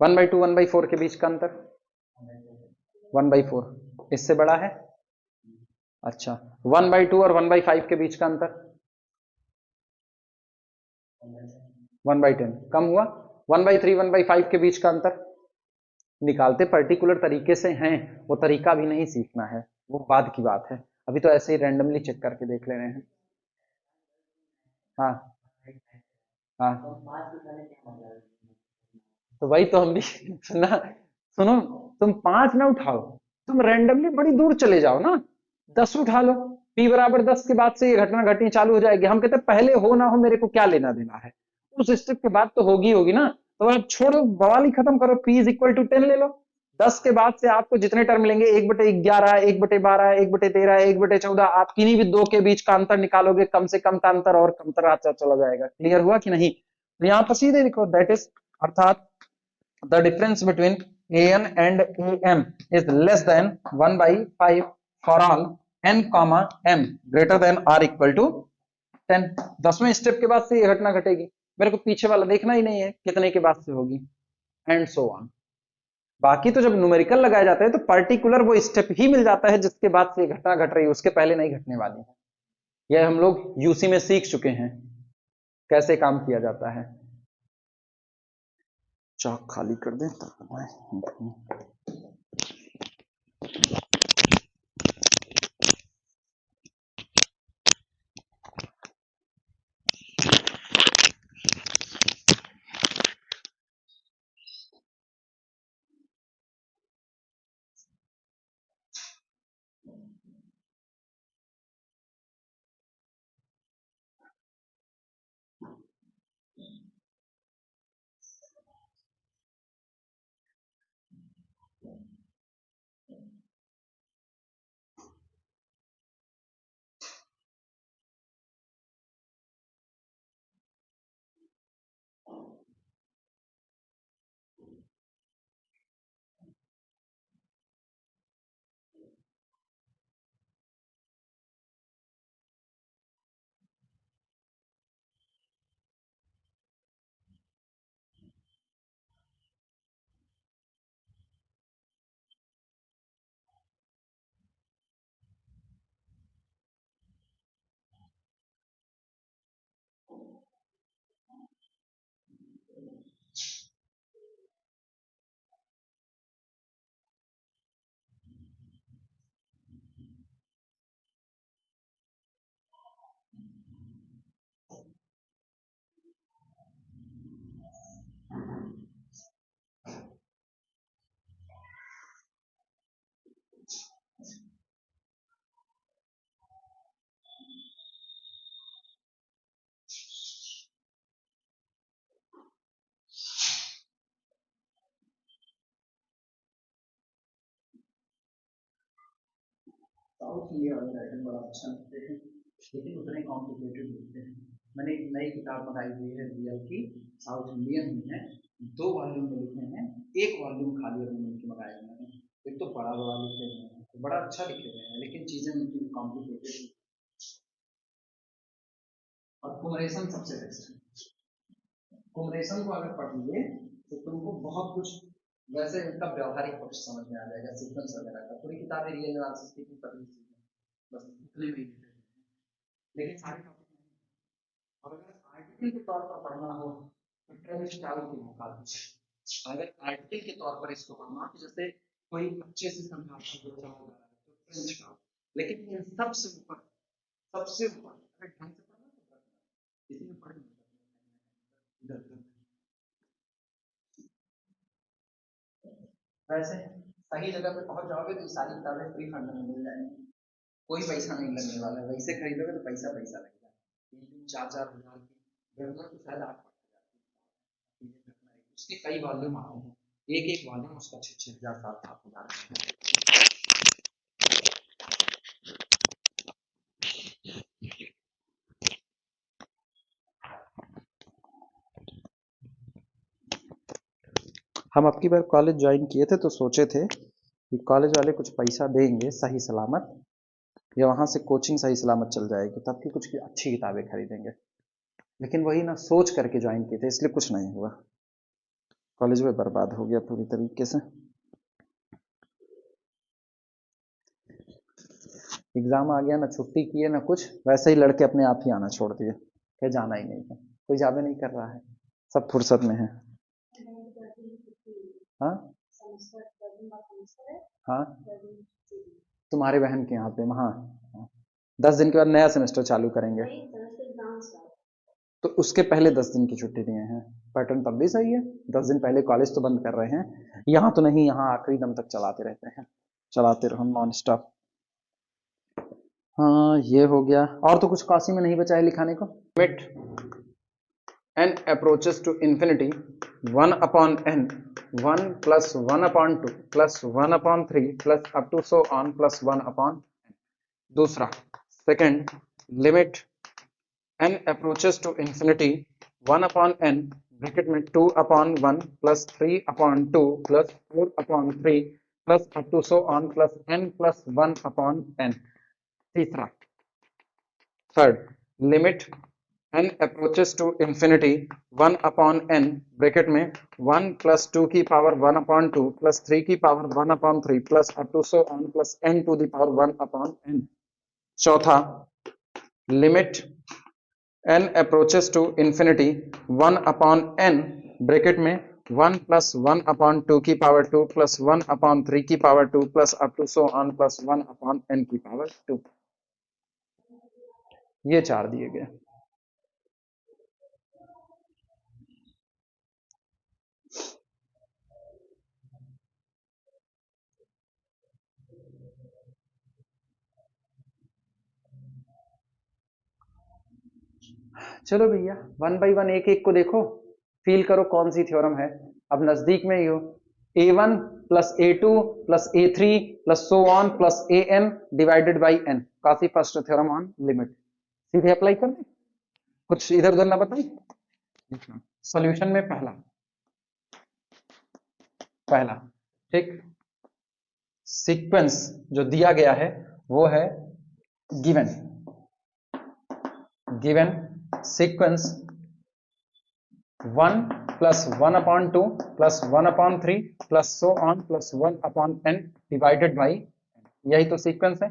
1/2 1/4 के बीच का अंतर 1/4, इससे बड़ा है, अच्छा 1/2 और 1/5 के बीच का अंतर 1/10, कम हुआ। 1/3 1/5 के बीच का अंतर निकालते पर्टिकुलर तरीके से हैं, वो तरीका भी नहीं सीखना है, वो बाद की बात है। अभी तो ऐसे ही रैंडमली चेक करके देख ले रहे हैं। हाँ हाँ, तो वही तो हम भी सुना, सुनो तुम 5 ना उठाओ, तुम रैंडमली बड़ी दूर चले जाओ ना, 10 उठा लो, p बराबर 10 के बाद से ये घटना घटनी चालू हो जाएगी। हम कहते हैं पहले हो ना हो मेरे को क्या लेना देना है, उस स्टेप के बाद तो होगी होगी ना। तो आप छोड़ो, बवाल ही खत्म करो, p इज इक्वल टू 10 ले लो। 10 के बाद से आपको जितने टर्म मिलेंगे 1/11, 1/12, 1/13, 1/14, आप किन्हीं भी दो के बीच का अंतर निकालोगे, कम से कम का अंतर और कमतर आता चला जाएगा। क्लियर हुआ कि नहीं? तो यहाँ पर सीधे लिखो दैट इज, अर्थात the difference between an and am is less than 1/5 for all n comma m greater than or equal to 10। 10वें स्टेप के बाद से ये घटना घटेगी, मेरे को पीछे वाला देखना ही नहीं है कितने के बाद से होगी, एंड सो ऑन। बाकी तो जब न्यूमेरिकल लगाए जाते हैं तो पर्टिकुलर वो स्टेप ही मिल जाता है जिसके बाद से ये घटना घट रही है, उसके पहले नहीं घटने वाली है। यह हम लोग यूसी में सीख चुके हैं कैसे काम किया जाता है। चौक खाली कर दें तब। साउथ इंडिया वाले राइटर बड़ा अच्छा लिखते हैं, लेकिन उतने कॉम्प्लिकेटेड लिखते हैं। मैंने एक नई किताब मंगाई हुई है रियल की, साउथ इंडियन ही है, 2 वॉल्यूम में लिखे हैं, 1 वॉल्यूम खाली अभी उनके मंगाए हुए हैं। एक तो बड़ा बड़ा लिखे हुए हैं, तो बड़ा अच्छा लिखे हुए हैं, लेकिन चीजें उनकी कॉम्प्लिकेटेड। और कुमरेशन सबसे बेस्ट है, कुमरेशन को अगर पढ़ लिए तो तुमको बहुत कुछ वैसे उनका व्यवहारिक पक्ष समझ में आ जाएगा, सीक्वेंस वगैरह का। पूरी किताबें रियल एनालिसिस की पतली सी है, बस इतने में ही लिखे हैं। लेकिन सारे टॉपिक नहीं। और अगर आर्टिकल के तौर पर पढ़ना हो तो ट्रेविस टाउल के मुकाबले, अगर आर्टिकल के तौर पर इसको पढ़ना कि जैसे कोई अच्छे से समझाता है तो फ्रेंच का, लेकिन इन सबसे ऊपर, सबसे ऊपर अगर ढंग से पढ़ना तो किसी में पढ़ नहीं सकता इधर। वैसे सही जगह पे पहुंच जाओगे तो सारी किताबें फ्री फंड में मिल जाएंगी, कोई पैसा नहीं लगने वाला है। वैसे खरीदोगे तो पैसा पैसा लगेगा, 3-4 हज़ार की जरूरत तो शायद 8 उसके कई वॉल्यूम आते हैं, एक एक वॉल्यूम उसका 6-6 हज़ार 7-7 हज़ार। हम अब की बार कॉलेज ज्वाइन किए थे तो सोचे थे कि कॉलेज वाले कुछ पैसा देंगे सही सलामत, या वहाँ से कोचिंग सही सलामत चल जाएगी तब की कुछ अच्छी किताबें खरीदेंगे, लेकिन वही ना सोच करके ज्वाइन किए थे, इसलिए कुछ नहीं हुआ। कॉलेज में बर्बाद हो गया पूरी तरीके से। एग्जाम आ गया ना, छुट्टी किए ना कुछ, वैसे ही लड़के अपने आप ही आना छोड़ दिए, कहीं जाना ही नहीं है, कोई जावे नहीं कर रहा है, सब फुर्सत में है। हाँ हाँ, तुम्हारे बहन के यहाँ पे वहाँ 10 दिन के बाद नया सेमेस्टर चालू करेंगे, तो उसके पहले 10 दिन की छुट्टी दिए हैं। पैटर्न तब भी सही है, 10 दिन पहले कॉलेज तो बंद कर रहे हैं, यहाँ तो नहीं, यहाँ आखिरी दम तक चलाते रहते हैं। चलाते रहो नॉन स्टॉप। हाँ ये हो गया, और तो कुछ काशी में नहीं बचा है लिखाने को। Limit n approaches to infinity 1 upon n 1 plus 1 upon 2 plus 1 upon 3 plus up to so on plus 1 upon n। दूसरा second, limit n approaches to infinity 1 upon n bracket में 2 upon 1 plus 3 upon 2 plus 4 upon 3 plus up to so on plus n plus 1 upon n। तीसरा third, limit n approaches to infinity 1 upon n bracket में 1 plus 2 की power 1 upon 2 plus 3 की power 1 upon 3 plus up to so on plus n to the power 1 upon n। चौथा, limit n approaches to infinity 1 upon n bracket में 1 plus 1 upon 2 की power 2 plus 1 upon 3 की power 2 plus up to so on plus 1 upon n की power 2। ये चार दिए गए। चलो भैया वन बाई वन एक एक को देखो, फील करो कौन सी थ्योरम है। अब नजदीक में ही हो, a1 plus a2 plus a3 plus so on plus an divided by n, काफी फर्स्ट थ्योरम ऑन लिमिट। सीधे अप्लाई कर दें, कुछ इधर उधर ना बताइए। सॉल्यूशन में पहला पहला ठीक, सीक्वेंस जो दिया गया है वो है given given sequence 1 plus 1 upon 2 plus 1 upon 3 plus so on plus 1 upon n divided by n। यही तो सीक्वेंस है।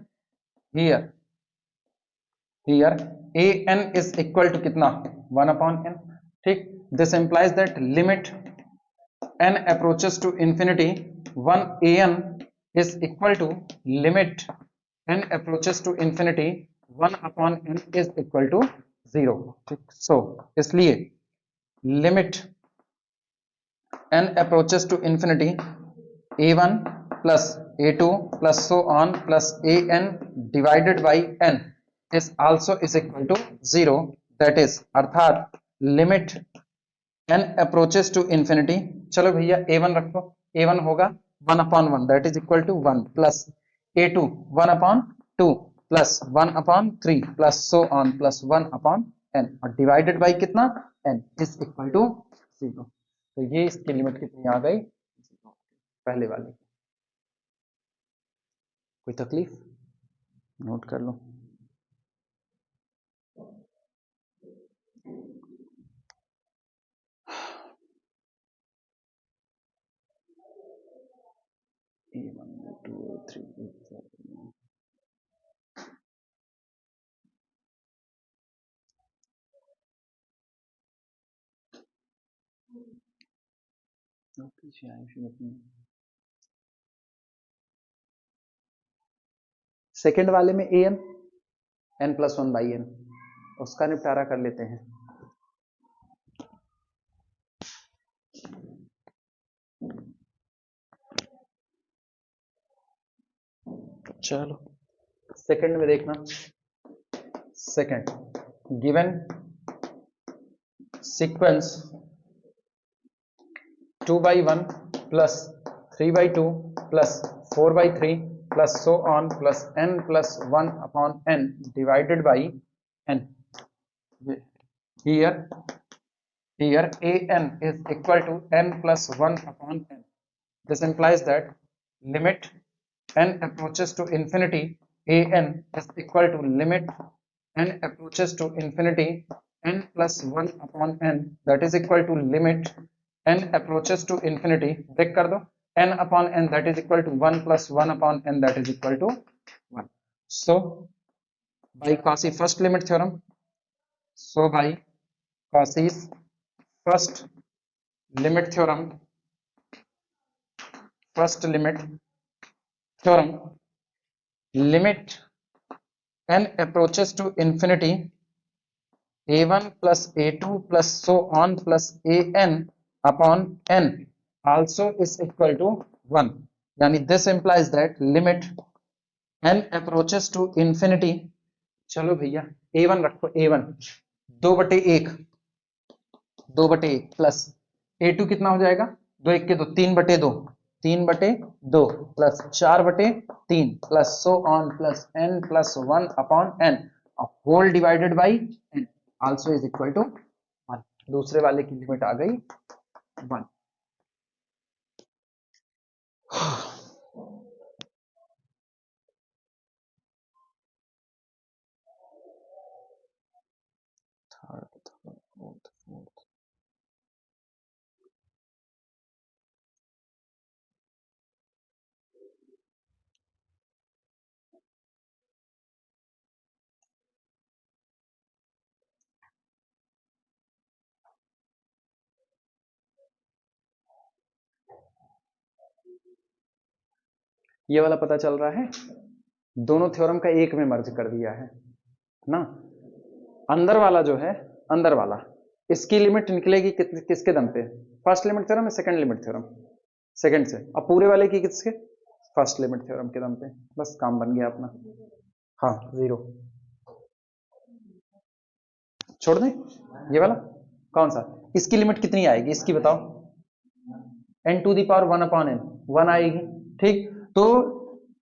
Here a n is equal to कितना 1 upon n। ठीक, this implies that limit n approaches to infinity 1 a n is equal to limit n approaches to infinity 1 upon n is equal to 0। ठीक, सो इसलिए limit n approaches to infinity a1 plus a2 plus so on plus an divided by n is also is equal to 0, that is अर्थात limit n approaches to infinity, चलो भैया a1 रखो, a1 होगा 1 upon 1 that is equal to 1 plus a2 1 upon 2 plus 1 upon 3 plus so on plus 1 upon n और divided by कितना n is equal to 0। तो ये इसकी लिमिट कितनी आ गई, पहले वाली। कोई तकलीफ, नोट कर लो। A1, A2, A3, A4, second वाले में an n plus 1 by n, उसका निपटारा कर लेते हैं। चलो सेकंड में देखना, second given sequence 2 by 1 plus 3 by 2 plus 4 by 3 plus so on plus n plus 1 upon n divided by n। here an is equal to n plus 1 upon n। this implies that limit n approaches to infinity an is equal to limit n approaches to infinity n plus 1 upon n, that is equal to limit n approaches to infinity, break कर दो, n upon n that is equal to 1 plus 1 upon n that is equal to 1। so by Cauchy first limit theorem, so by Cauchy's first limit theorem, first limit theorem, limit n approaches to infinity a1 plus a2 plus so on plus an upon n also is equal to 1। यानी this implies that limit n approaches to infinity, चलो भैया a1 रखो, a1 2/1, 2/1 plus a2 कितना हो जाएगा, 2 1 के 2, 3/2, 3/2 plus 4/3 plus so on plus n plus 1 upon n whole divided by n also is equal to 1। दूसरे वाले की लिमिट आ गई 1। ये वाला पता चल रहा है, दोनों थ्योरम का एक में मर्ज कर दिया है ना। अंदर वाला जो है, अंदर वाला इसकी लिमिट निकलेगी किसके दम पे, फर्स्ट लिमिट थ्योरम या सेकंड लिमिट थ्योरम, सेकंड से। अब पूरे वाले की किसके, फर्स्ट लिमिट थ्योरम के दम पे। बस काम बन गया अपना। हाँ 0 छोड़ दें, ये वाला कौन सा, इसकी लिमिट कितनी आएगी इसकी बताओ, n⁴ 1/n 1 आएगी, ठीक। तो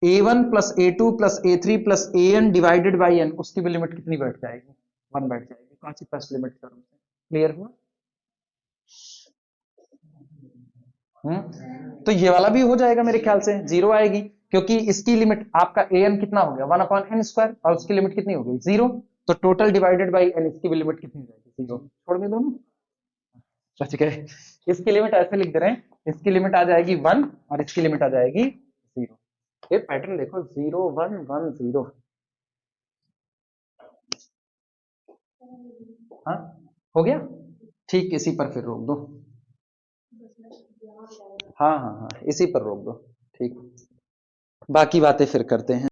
a1 plus a2 plus a3 plus an divided by n, उसकी भी लिमिट कितनी बैठ जाएगी, 1 बैठ जाएगी। कौन सी फर्स्ट लिमिट थ्योरम से, क्लियर हुआ। तो ये वाला भी हो जाएगा मेरे ख्याल से, 0 आएगी, क्योंकि इसकी लिमिट आपका an कितना हो गया 1/n² और उसकी लिमिट कितनी हो गई 0। तो टोटल डिवाइडेड बाई n, इसकी भी लिमिट कितनी हो जाएगी 0। छोड़ दे दोनों, सच गए। इसकी लिमिट ऐसे लिख दे रहे हैं, इसकी लिमिट आ जाएगी 1 और इसकी लिमिट आ जाएगी 0। ये पैटर्न देखो 0 1 1 0। हाँ हो गया, ठीक इसी पर फिर रोक दो। हाँ हाँ हाँ इसी पर रोक दो, ठीक। बाकी बातें फिर करते हैं।